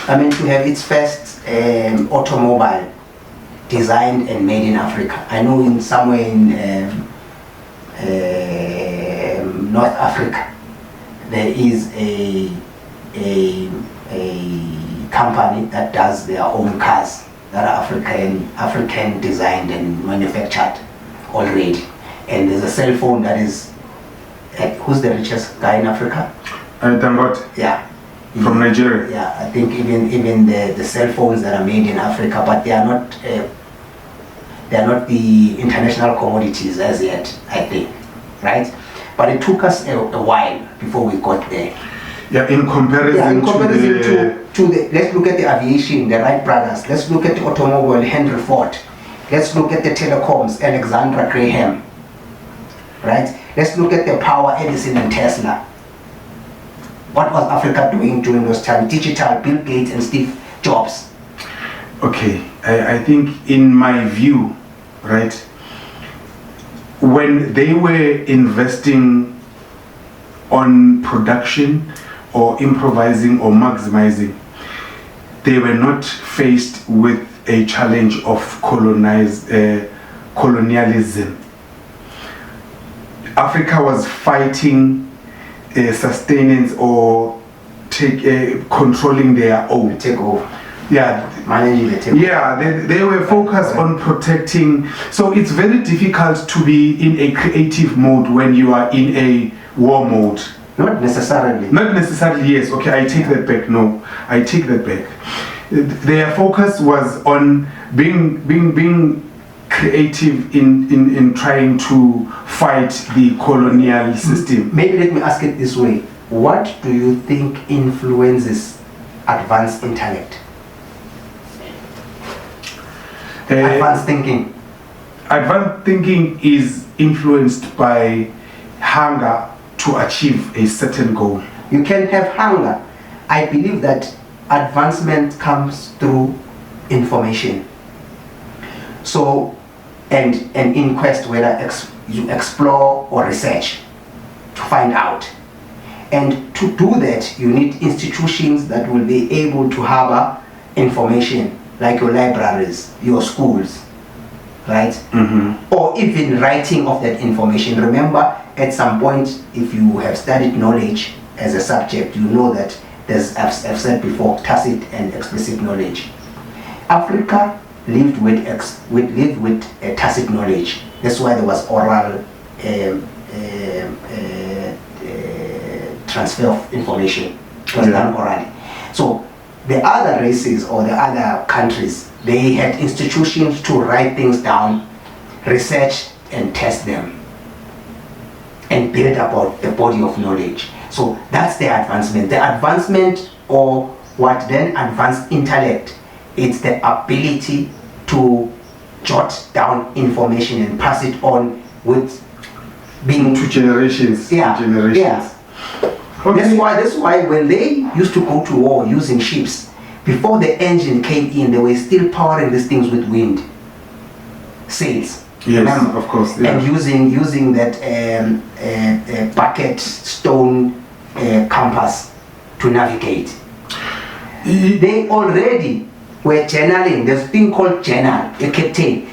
I mean, to have its first automobile designed and made in Africa. I know in somewhere in North Africa there is a company that does their own cars that are African designed and manufactured already. And there's a cell phone that is, who's the richest guy in Africa? Dangote. Yeah. From Nigeria. Yeah, I think even the cell phones that are made in Africa, but they are not the international commodities as yet, I think, right? But it took us a while before we got there. Yeah, in comparison to the, let's look at the aviation, the Wright brothers. Let's look at the automobile, Henry Ford. Let's look at the telecoms, Alexander Graham, right? Let's look at the power, Edison and Tesla. What was Africa doing during those times? Digital, Bill Gates and Steve Jobs. Okay, I think in my view, right, when they were investing on production or improvising or maximizing, they were not faced with a challenge of colonialism. Africa was fighting sustenance or controlling their own. Take over. Yeah, managing the take. Yeah, they were focused on protecting. So it's very difficult to be in a creative mode when you are in a war mode. Not necessarily. Not necessarily, yes. Okay, I take that back. No, I take that back. Their focus was on being creative in trying to fight the colonial system. Maybe let me ask it this way. What do you think influences advanced intellect? Advanced thinking. Advanced thinking is influenced by hunger to achieve a certain goal. You can have hunger. I believe that advancement comes through information. So, and an inquest, whether you explore or research to find out. And to do that, you need institutions that will be able to harbor information, like your libraries, your schools, right? Mm-hmm. Or even writing of that information. Remember, at some point, if you have studied knowledge as a subject, you know that there's, I've said before, tacit and explicit knowledge. Africa lived with a tacit knowledge. That's why there was oral transfer of information. It was done orally. So the other races or the other countries, they had institutions to write things down, research and test them, and build about the body of knowledge. So that's the advancement. The advancement, or what then advanced intellect, it's the ability to jot down information and pass it on with being to generations. Yeah. Generations. Yeah. Okay. That's why when they used to go to war using ships, before the engine came in, they were still powering these things with wind sails. Yes, remember? of course. Yeah. And using that bucket stone compass to navigate. They already were journaling. There's a thing called journal. A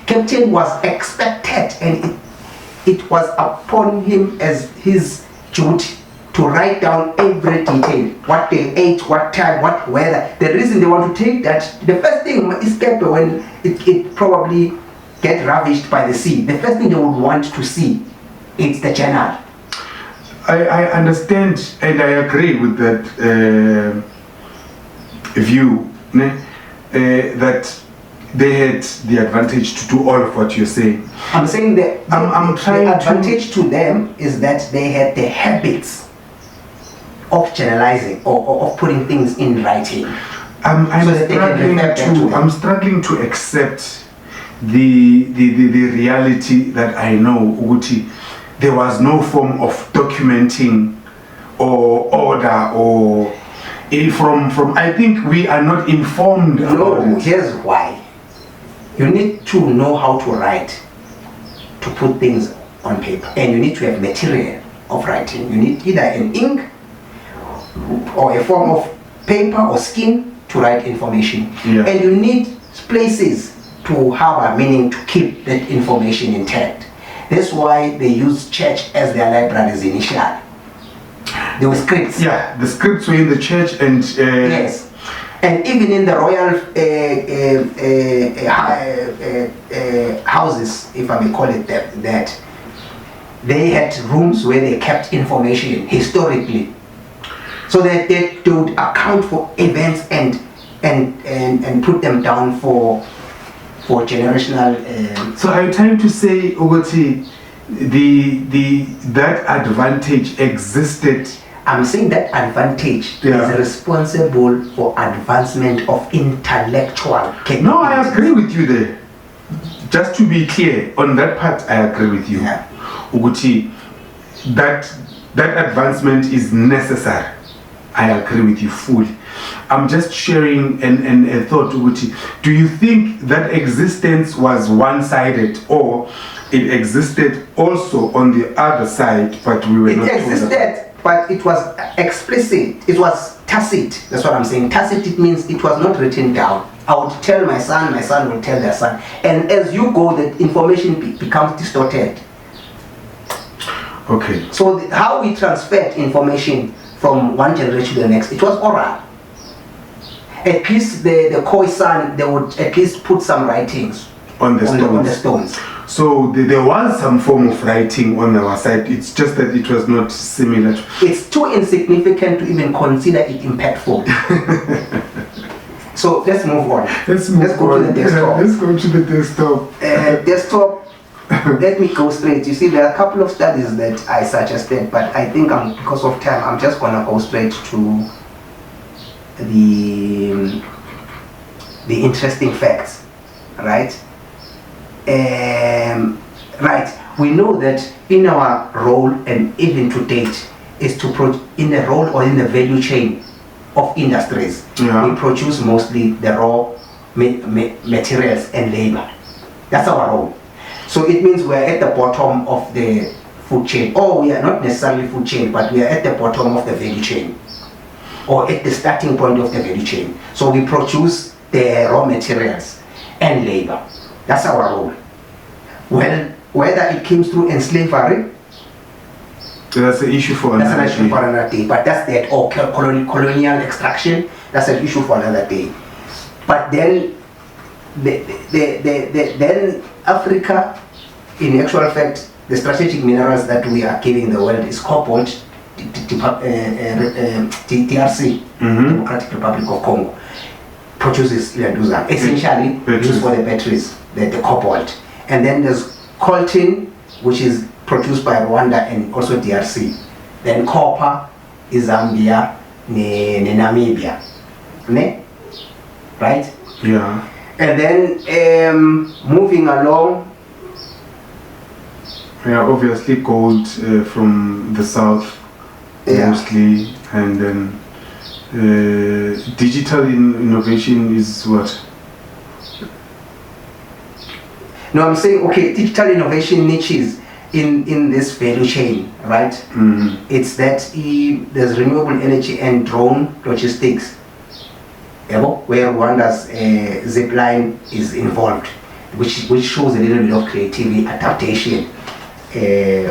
captain was expected, and it was upon him as his duty to write down every detail, what they ate, what time, what weather. The reason they want to take that, the first thing is paper when it probably get ravished by the sea. The first thing they would want to see, it's the journal. I understand and I agree with that view, that they had the advantage to do all of what you're saying. I'm saying that I'm trying the advantage to them is that they had the habits of generalizing or of putting things in writing. I'm struggling to accept the reality that I know, Uguti. There was no form of documenting or order or From I think we are not informed about No, it. here's why. You need to know how to write, to put things on paper, and you need to have material of writing. You need either an ink or a form of paper or skin to write information. Yeah. And you need places to have a meaning to keep that information intact. That's why they use church as their libraries initially. There were scripts. Yeah, the scripts were in the church and Yes. And even in the royal houses, if I may call it that, they had rooms where they kept information historically, so that they would account for events and put them down for generational. So are you trying to say, Ogoti, that advantage existed? I'm saying that advantage Yeah. is responsible for advancement of intellectual capability. No, I agree with you there. Just to be clear, on that part, I agree with you. Yeah. Ogoti, that advancement is necessary. I agree with you fully. I'm just sharing a thought, Ogoti. Do you think that existence was one-sided, or it existed also on the other side, but we were not It told existed, about? but it was explicit. It was tacit. That's what I'm saying. Tacit, it means it was not written down. I would tell my son will tell their son. And as you go, the information becomes distorted. Okay. So how we transferred information from one generation to the next, it was oral. At least the Khoi-san, they would at least put some writings On the on the stones. stones. So there was some form of writing on our side. It's just that it was not similar. It's too insignificant to even consider it impactful. So let's move on. Let's go to the desktop. Let's go to the desktop. Desktop, let me go straight. You see, there are a couple of studies that I suggested, but I think because of time, I'm just gonna go straight to the interesting facts, right? Right. We know that in our role, and even to date, is to in the role or in the value chain of industries. Yeah. We produce mostly the raw materials and labor. That's our role. So it means we're at the bottom of the food chain. Or we are not necessarily food chain, but we are at the bottom of the value chain, or at the starting point of the value chain. So we produce the raw materials and labor. That's our role. Well, whether it came through in slavery, That's an issue for that's another an issue day. for another day. But that's that, or colonial extraction, that's an issue for another day. But then, then Africa, in actual fact, the strategic minerals that we are giving the world is cobalt, DRC, Democratic Republic of Congo, produces Landuzan, essentially used for the batteries, the cobalt. And then there's coltan, which is produced by Rwanda and also DRC. Then copper is Zambia, Namibia, ne? Right? Yeah. And then moving along, Yeah, obviously gold from the south, Yeah. mostly, and then digital innovation is what? no, I'm saying, okay, digital innovation niches in this value chain, right? It's that there's renewable energy and drone logistics, where Rwanda's zipline is involved, which shows a little bit of creativity, adaptation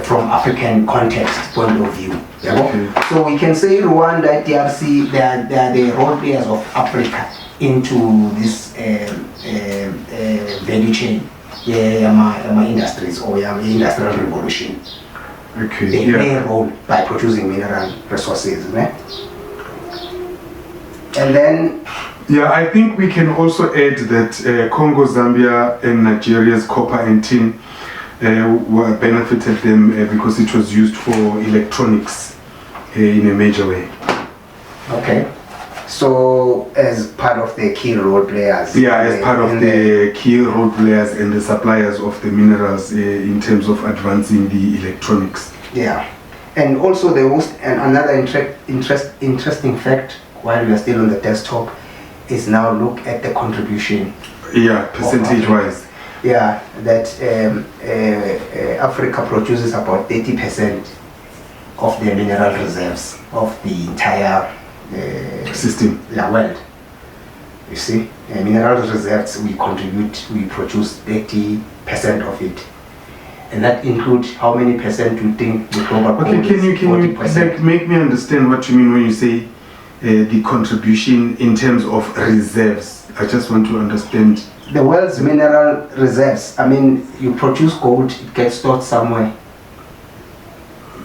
from African context point of view. Okay. So we can say Rwanda, DRC, they are the role players of Africa into this value chain, industries or industrial revolution. Okay. They Yeah. play a role by producing mineral resources. Right? And then, Yeah, I think we can also add that Congo, Zambia, and Nigeria's copper and tin benefited them because it was used for electronics in a major way. okay, so as part of the key role players. Yeah, as part of the key role players and the suppliers of the minerals in terms of advancing the electronics. Yeah, and also there was another interesting fact while we are still on the desktop, is now look at the contribution. Yeah, percentage-wise. Yeah, that Africa produces about 30% of the mineral reserves of the entire system. The world. You see, mineral reserves we produce 30% of it. And that includes how many percent you think the global Okay, can you like make me understand what you mean when you say the contribution in terms of reserves? I just want to understand. The world's mineral reserves. I mean, you produce gold, it gets stored somewhere.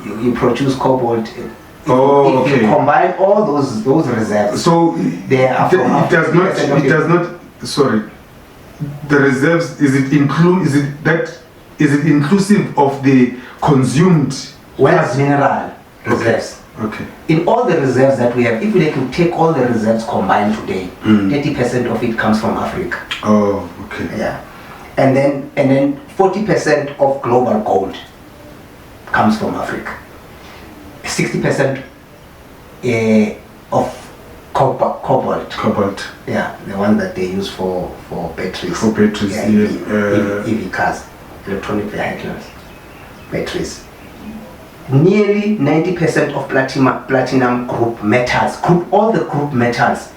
You produce cobalt. If you combine all those reserves, so they are it does not. Sorry, the reserves is it inclusive of the consumed world's mineral reserves? Okay. In all the reserves that we have, if we could take all the reserves combined today, 30% of it comes from Africa. Oh, okay. Yeah, and then 40% of global gold comes from Africa. 60% of cobalt. Cobalt. Yeah, the one that they use for batteries. For batteries, yeah. EV cars, electronic vehicles, batteries. Nearly 90% of platinum group metals, all the group metals,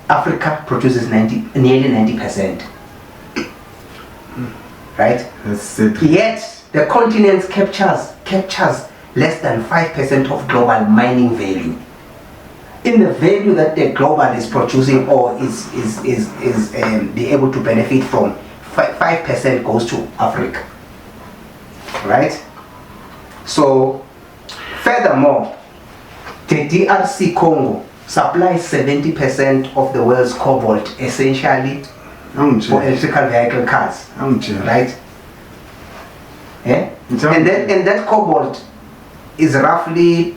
Africa produces nearly 90%. Right? That's it. Yet the continent captures less than 5% of global mining value. In the value that the global is producing or is be able to benefit from, 5% goes to Africa. Right? So, furthermore, the DRC Congo supplies 70% of the world's cobalt, essentially for electrical vehicle cars. Right? Yeah? And that cobalt is roughly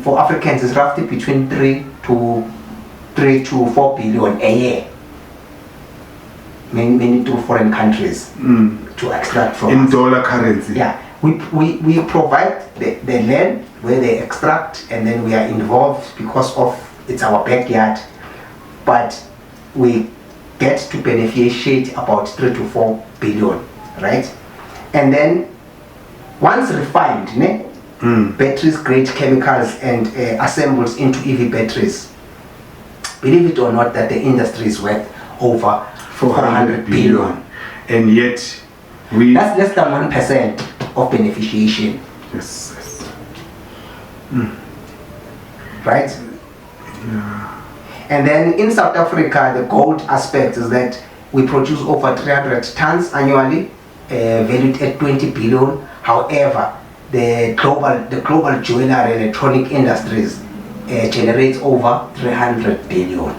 for Africans is roughly between 3 to 4 billion a year. Many to foreign countries to extract from. In dollar currency. Yeah, we provide the land where they extract, and then we are involved because of it's our backyard, but we get to beneficiate about 3 to 4 billion, right? And then once refined, batteries grade chemicals and assembles into EV batteries. Believe it or not, that the industry is worth over 400 billion. And yet that's less than 1% of beneficiation. Yes. Right? Yeah. And then in South Africa, the gold aspect is that we produce over 300 tons annually, valued at 20 billion. However, the global jewelry electronic industries generates over 300 billion.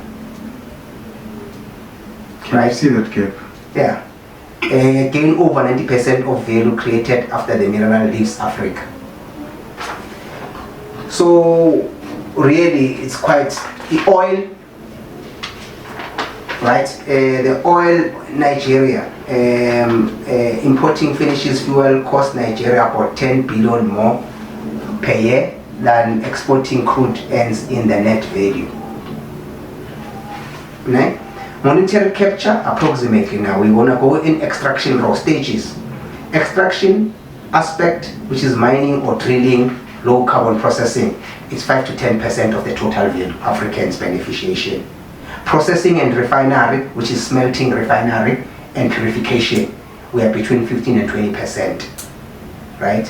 Can you see that gap? Yeah. Gain over 90% of value created after the mineral leaves Africa. So really it's quite the oil, right? The oil, Nigeria, importing finishes fuel cost Nigeria about 10 billion more per year than exporting crude earns in the net value. Right? Monetary capture, approximately now, we want to go in extraction raw stages. Extraction aspect, which is mining or drilling, low carbon processing, is 5 to 10% of the total value, African's beneficiation. Processing and refinery, which is smelting, refinery, and purification, we are between 15 and 20%, right?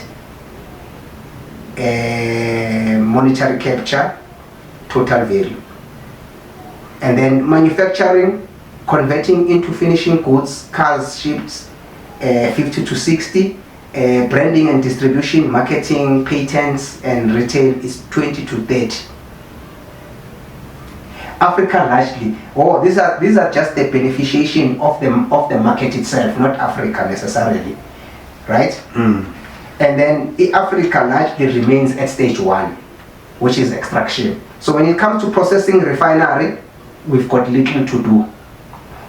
Monetary capture, total value. And then manufacturing, converting into finishing goods, cars, ships, 50 to 60. Branding and distribution, marketing, patents, and retail is 20 to 30. Africa largely, these are just the beneficiation of the market itself, not Africa necessarily, right? And then Africa largely remains at stage 1, which is extraction. So when it comes to processing, refinery, we've got little to do.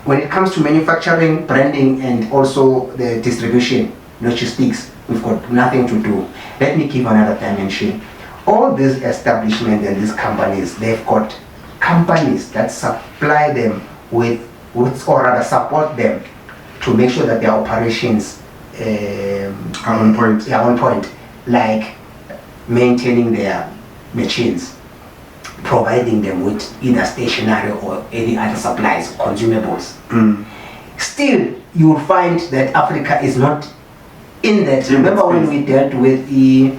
When it comes to manufacturing, branding, and also the distribution, logistics, we've got nothing to do. Let me give another dimension. All these establishments and these companies, they've got companies that supply them with or rather support them to make sure that their operations are on point. Are on point, like maintaining their machines, providing them with either stationery or any other supplies, consumables. Still, you will find that Africa is not in that. Remember when we dealt with the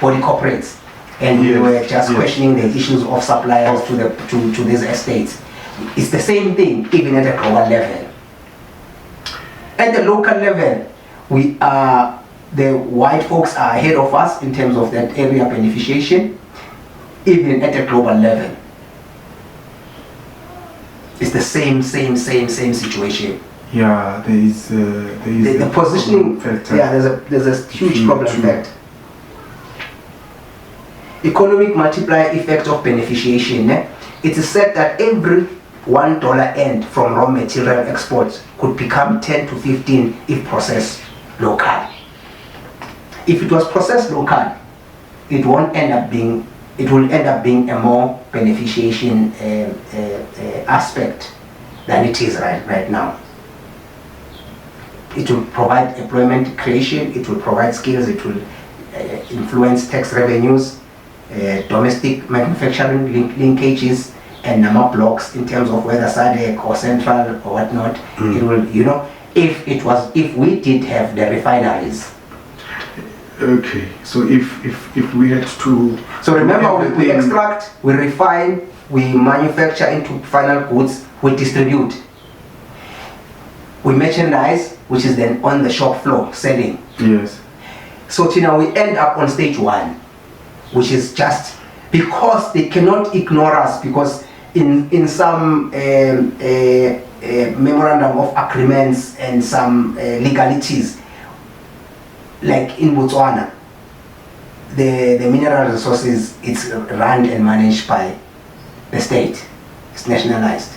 body corporates, and we were just questioning the issues of suppliers to these estates. It's the same thing, even at a global level. At the local level, the white folks are ahead of us in terms of that area beneficiation. Even at a global level, it's the same situation. Yeah, there is the positioning factor. Yeah, there's a huge problem fact. Economic multiplier effect of beneficiation. It is said that every $1 earned from raw material exports could become 10 to 15 if processed local. If it was processed local, it will end up being a more beneficiation aspect than it is right now. It will provide employment creation, it will provide skills, it will influence tax revenues, domestic manufacturing linkages, and number blocks in terms of whether SADC or Central or whatnot. It will, if we did have the refineries. Okay, so if we had to... So remember, we extract, we refine, we manufacture into final goods, we distribute. We merchandise, which is then on the shop floor selling. Yes. So now we end up on stage one, which is just because they cannot ignore us, because in some memorandum of agreements and some legalities, like in Botswana, the mineral resources, it's run and managed by the state. It's nationalized.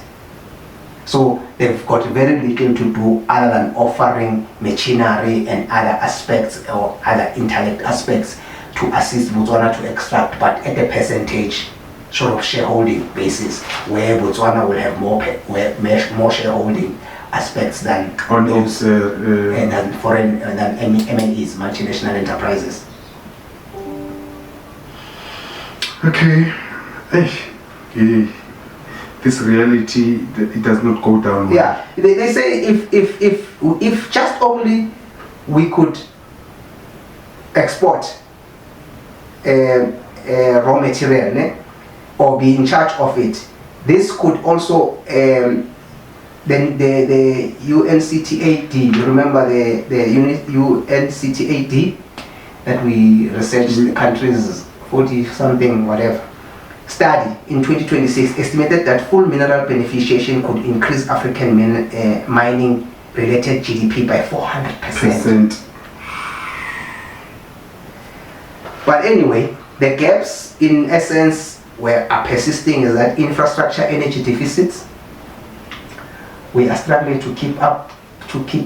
So they've got very little to do other than offering machinery and other aspects or other intellect aspects to assist Botswana to extract, but at a percentage sort of shareholding basis, where Botswana will have more shareholding aspects than on those than foreign than MNEs, multinational enterprises. Okay. This reality, it does not go down well. Yeah, they say if just only we could export raw material or be in charge of it, this could also then the UNCTAD, you remember the UNCTAD that we researched the countries 40 something whatever study in 2026 estimated that full mineral beneficiation could increase African mining related GDP by 400%. But anyway, the gaps in essence are persisting is that infrastructure energy deficits. We are struggling to keep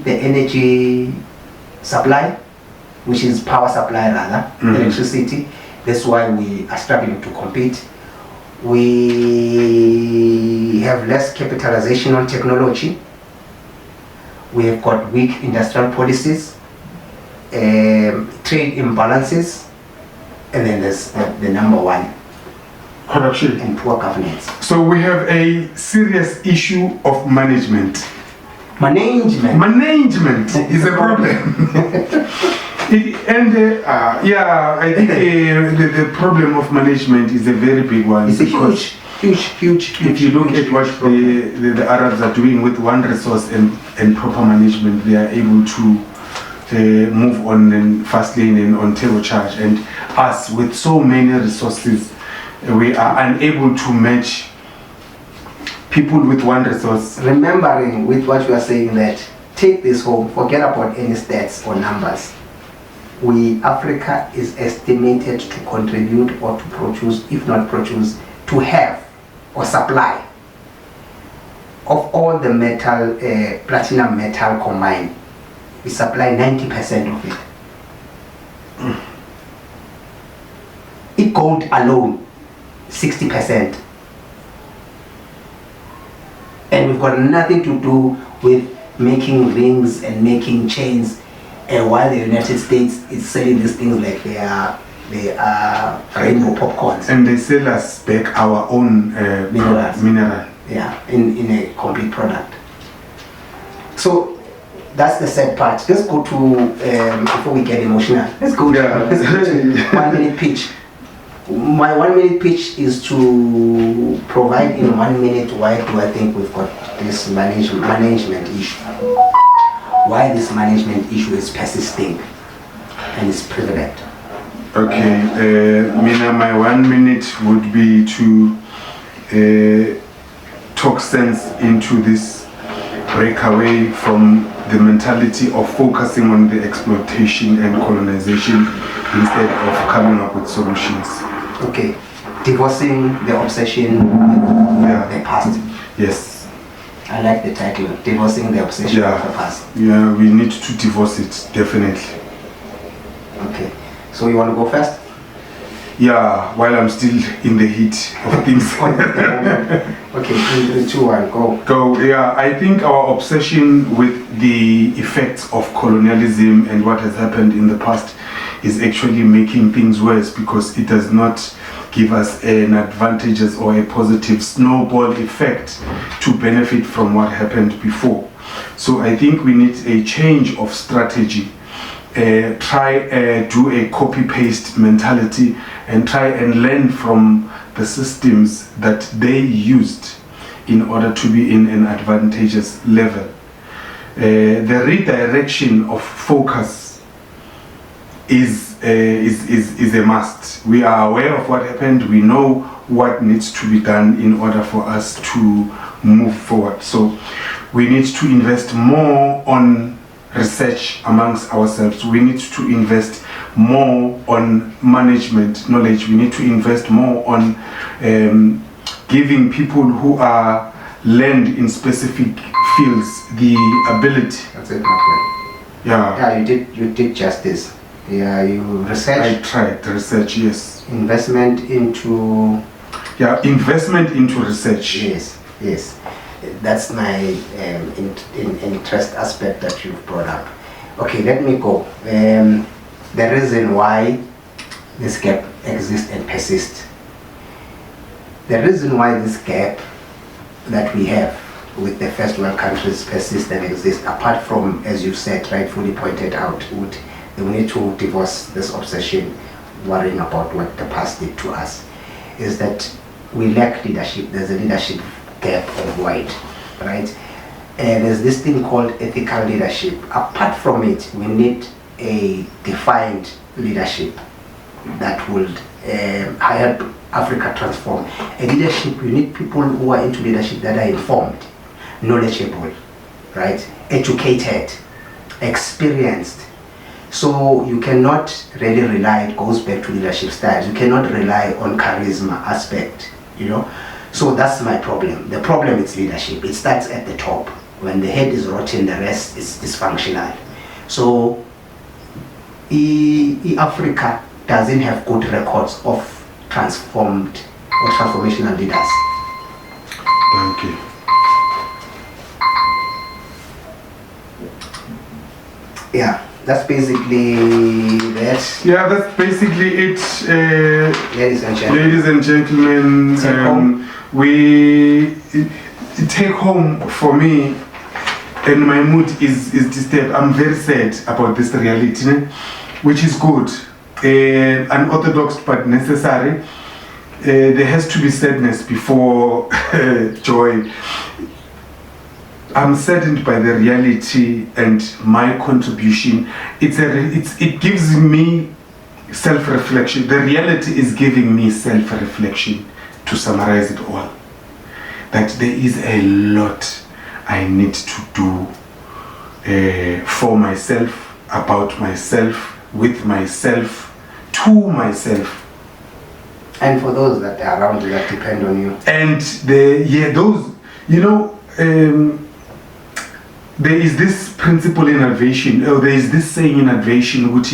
the energy supply, which is power supply rather, electricity. That's why we are struggling to compete. We have less capitalization on technology. We have got weak industrial policies, trade imbalances, and then there's the number one, corruption and poor governance. So we have a serious issue of management. Management is a problem. I think the problem of management is a very big one. It's a huge. If you look at what the Arabs are doing with one resource and proper management, they are able to move on and fast lane and on turbocharge. And us, with so many resources, we are unable to match people with one resource. Remembering with what you are saying, that take this home, forget about any stats or numbers. Africa is estimated to contribute or to produce, if not produce, to have or supply of all the metal, platinum metal combined. We supply 90% of it. If gold alone, 60%. And we've got nothing to do with making rings and making chains, while the United States is selling these things like they are rainbow popcorns. And they sell us back our own mineral. Yeah, in a complete product. So that's the sad part. Let's go to, before we get emotional, let's go to 1 minute pitch. My 1 minute pitch is to provide in 1 minute why do I think we've got this management issue. Why this management issue is persisting and is prevalent. Okay, Mina, my 1 minute would be to talk sense into this breakaway from the mentality of focusing on the exploitation and colonization instead of coming up with solutions. Okay, divorcing the obsession with the past. Yes. I like the title, divorcing the obsession of the past. Yeah, we need to divorce it, definitely. Okay, so you want to go first? Yeah, while I'm still in the heat of things. Okay, 3, 2, 1, go. So, yeah, I think our obsession with the effects of colonialism and what has happened in the past is actually making things worse, because it does not give us an advantageous or a positive snowball effect to benefit from what happened before. So I think we need a change of strategy. Do a copy-paste mentality and try and learn from the systems that they used in order to be in an advantageous level. The redirection of focus is a must. We are aware of what happened. We know what needs to be done in order for us to move forward. So we need to invest more on research amongst ourselves. We need to invest more on management knowledge. We need to invest more on giving people who are learned in specific fields the ability. That's it, my friend. Yeah, you did justice. Yeah, you research. I tried research, yes. Investment into. Yeah, investment into research. Yes. That's my interest aspect that you've brought up. Okay, let me go. The reason why this gap exists and persists. The reason why this gap that we have with the first world countries persist and exist, apart from, as you said, rightfully pointed out, we need to divorce this obsession worrying about what the past did to us, is that we lack leadership. There's a leadership gap or void, right? And there's this thing called ethical leadership. Apart from it, we need a defined leadership that would help Africa transform. A leadership, you need people who are into leadership that are informed, knowledgeable, right? Educated, experienced. So you cannot really rely, it goes back to leadership styles, you cannot rely on charisma aspect, you know? So that's my problem. The problem is leadership. It starts at the top. When the head is rotten, the rest is dysfunctional. So Africa doesn't have good records of transformed or transformational leaders. Thank you. Yeah, that's basically that. Yeah, that's basically it. Ladies and gentlemen. Ladies and gentlemen, we take home for me, and my mood is disturbed. I'm very sad about this reality, which is good, unorthodox but necessary. There has to be sadness before joy. I'm saddened by the reality and my contribution. It gives me self-reflection. The reality is giving me self-reflection, to summarize it all. That there is a lot I need to do for myself, about myself, with myself, to myself. And for those that are around you that depend on you. And those, there is this principle in aviation, or there is this saying in aviation, which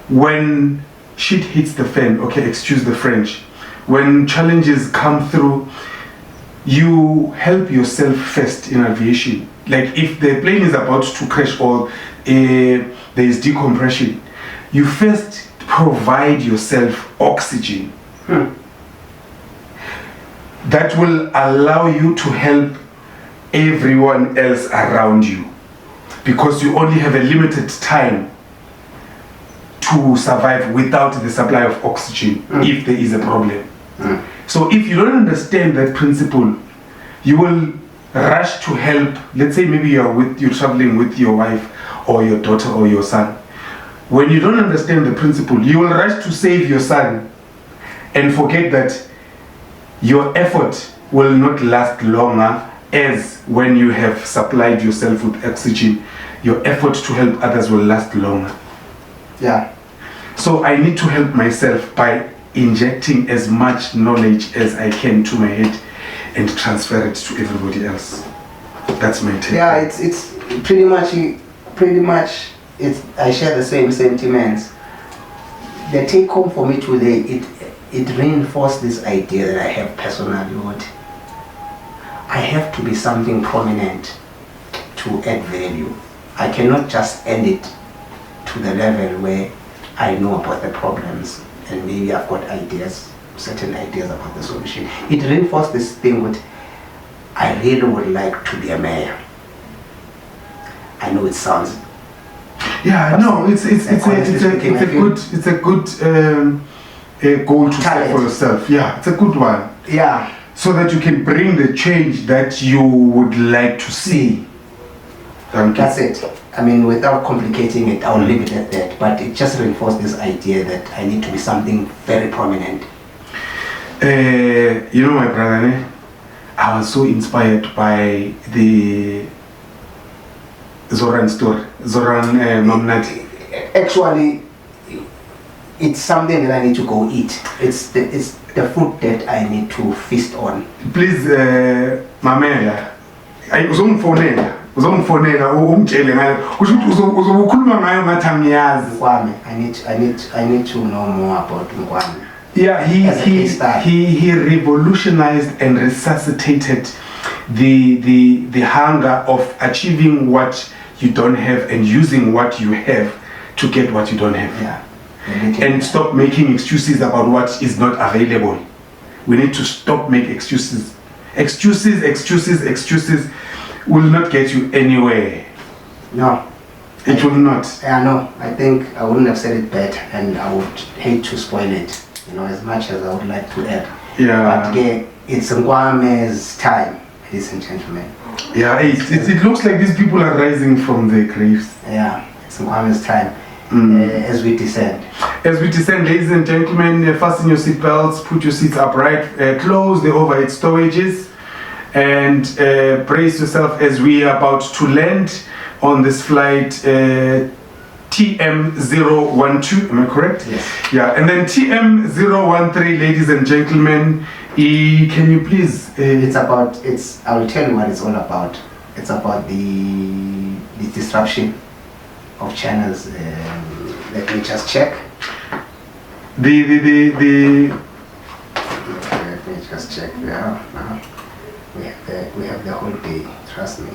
when shit hits the fan, okay, excuse the French, when challenges come through, you help yourself first in aviation. Like if the plane is about to crash or there is decompression, you first provide yourself oxygen. That will allow you to help everyone else around you, because you only have a limited time to survive without the supply of oxygen if there is a problem. So if you don't understand that principle, you will rush to help. Let's say maybe you're traveling with your wife or your daughter or your son. When you don't understand the principle, you will rush to save your son and forget that your effort will not last longer as when you have supplied yourself with oxygen. Your effort to help others will last longer. Yeah. So I need to help myself by injecting as much knowledge as I can to my head and transfer it to everybody else. That's my take. Yeah, it's pretty much it's, I share the same sentiments. The take home for me today, it reinforced this idea that I have personally. What I have to be something prominent to add value. I cannot just add it to the level where I know about the problems and maybe I've got ideas, certain ideas about the solution. It reinforced this thing with, I really would like to be a mayor. I know it sounds. Yeah, no, it's a good goal to set for yourself. Yeah, it's a good one. Yeah. So that you can bring the change that you would like to see. That's it. I mean, without complicating it, I'll leave it at that. But it just reinforced this idea that I need to be something very prominent. You know, my brother, I was so inspired by the Zoran story. Zoran Mamnati. Actually, it's something that I need to go eat. It's the food that I need to feast on. Please, mamela. Uzongifonela umtshele ngayo kusho ukuthi uzokhuluma ngayo ngathi angiyazi. Nkwame, I need to know more about Nkwame. Yeah, he revolutionized and resuscitated the hunger of achieving what you don't have and using what you have to get what you don't have. Yeah. And stop making excuses about what is not available. We need to stop making excuses. Excuses will not get you anywhere. No. It will not. Yeah, no. I think I wouldn't have said it better, and I would hate to spoil it, as much as I would like to add. Yeah. But it's Ngwame's time, ladies and gentlemen. Yeah, it looks like these people are rising from their graves. Yeah, it's Ngwame's time. As we descend. As we descend, ladies and gentlemen, fasten your seatbelts, put your seats upright, close the overhead storages, and brace yourself as we are about to land on this flight TM012. Am I correct? Yes. Yeah, and then TM013, ladies and gentlemen. Can you please? I'll tell you what it's all about. It's about the disruption of channels. Let me just check. Let me just check. Yeah, we have the whole day. Trust me.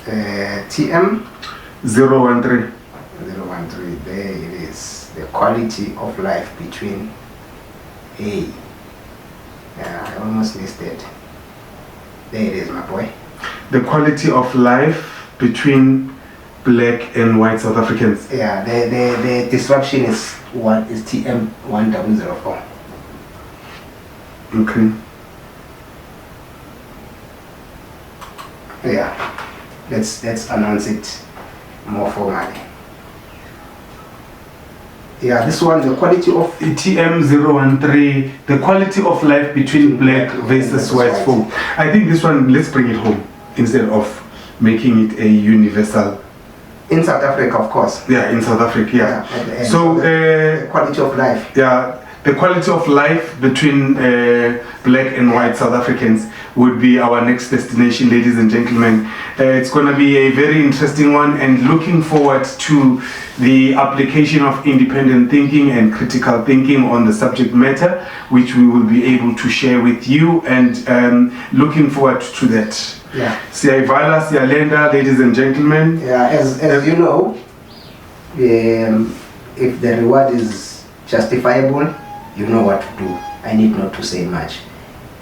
TM 013. 013. There it is. The quality of life between A. I almost missed it. There it is, my boy. The quality of life between black and white South Africans. Yeah, the disruption is TM 1004. Okay. Yeah, let's announce it more formally. Yeah, this one, the quality of TM013, the quality of life between black versus white folk. I think this one, let's bring it home instead of making it a universal. In South Africa, of course. Yeah, in South Africa, yeah. So the quality of life. Yeah, the quality of life between black and white South Africans would be our next destination, ladies and gentlemen. It's going to be a very interesting one, and looking forward to the application of independent thinking and critical thinking on the subject matter, which we will be able to share with you, and looking forward to that. Yeah. Siyaivala, siyalenda, ladies and gentlemen. Yeah, as you know, if the reward is justifiable, you know what to do. I need not to say much.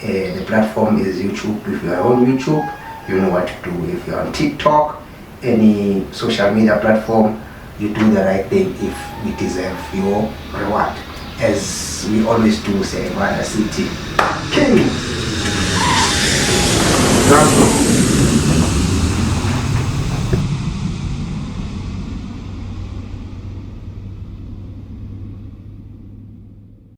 The platform is YouTube. If you are on YouTube, you know what to do. If you are on TikTok, any social media platform, you do the right thing if we deserve your reward. As we always do, say, Rwanda City King. That's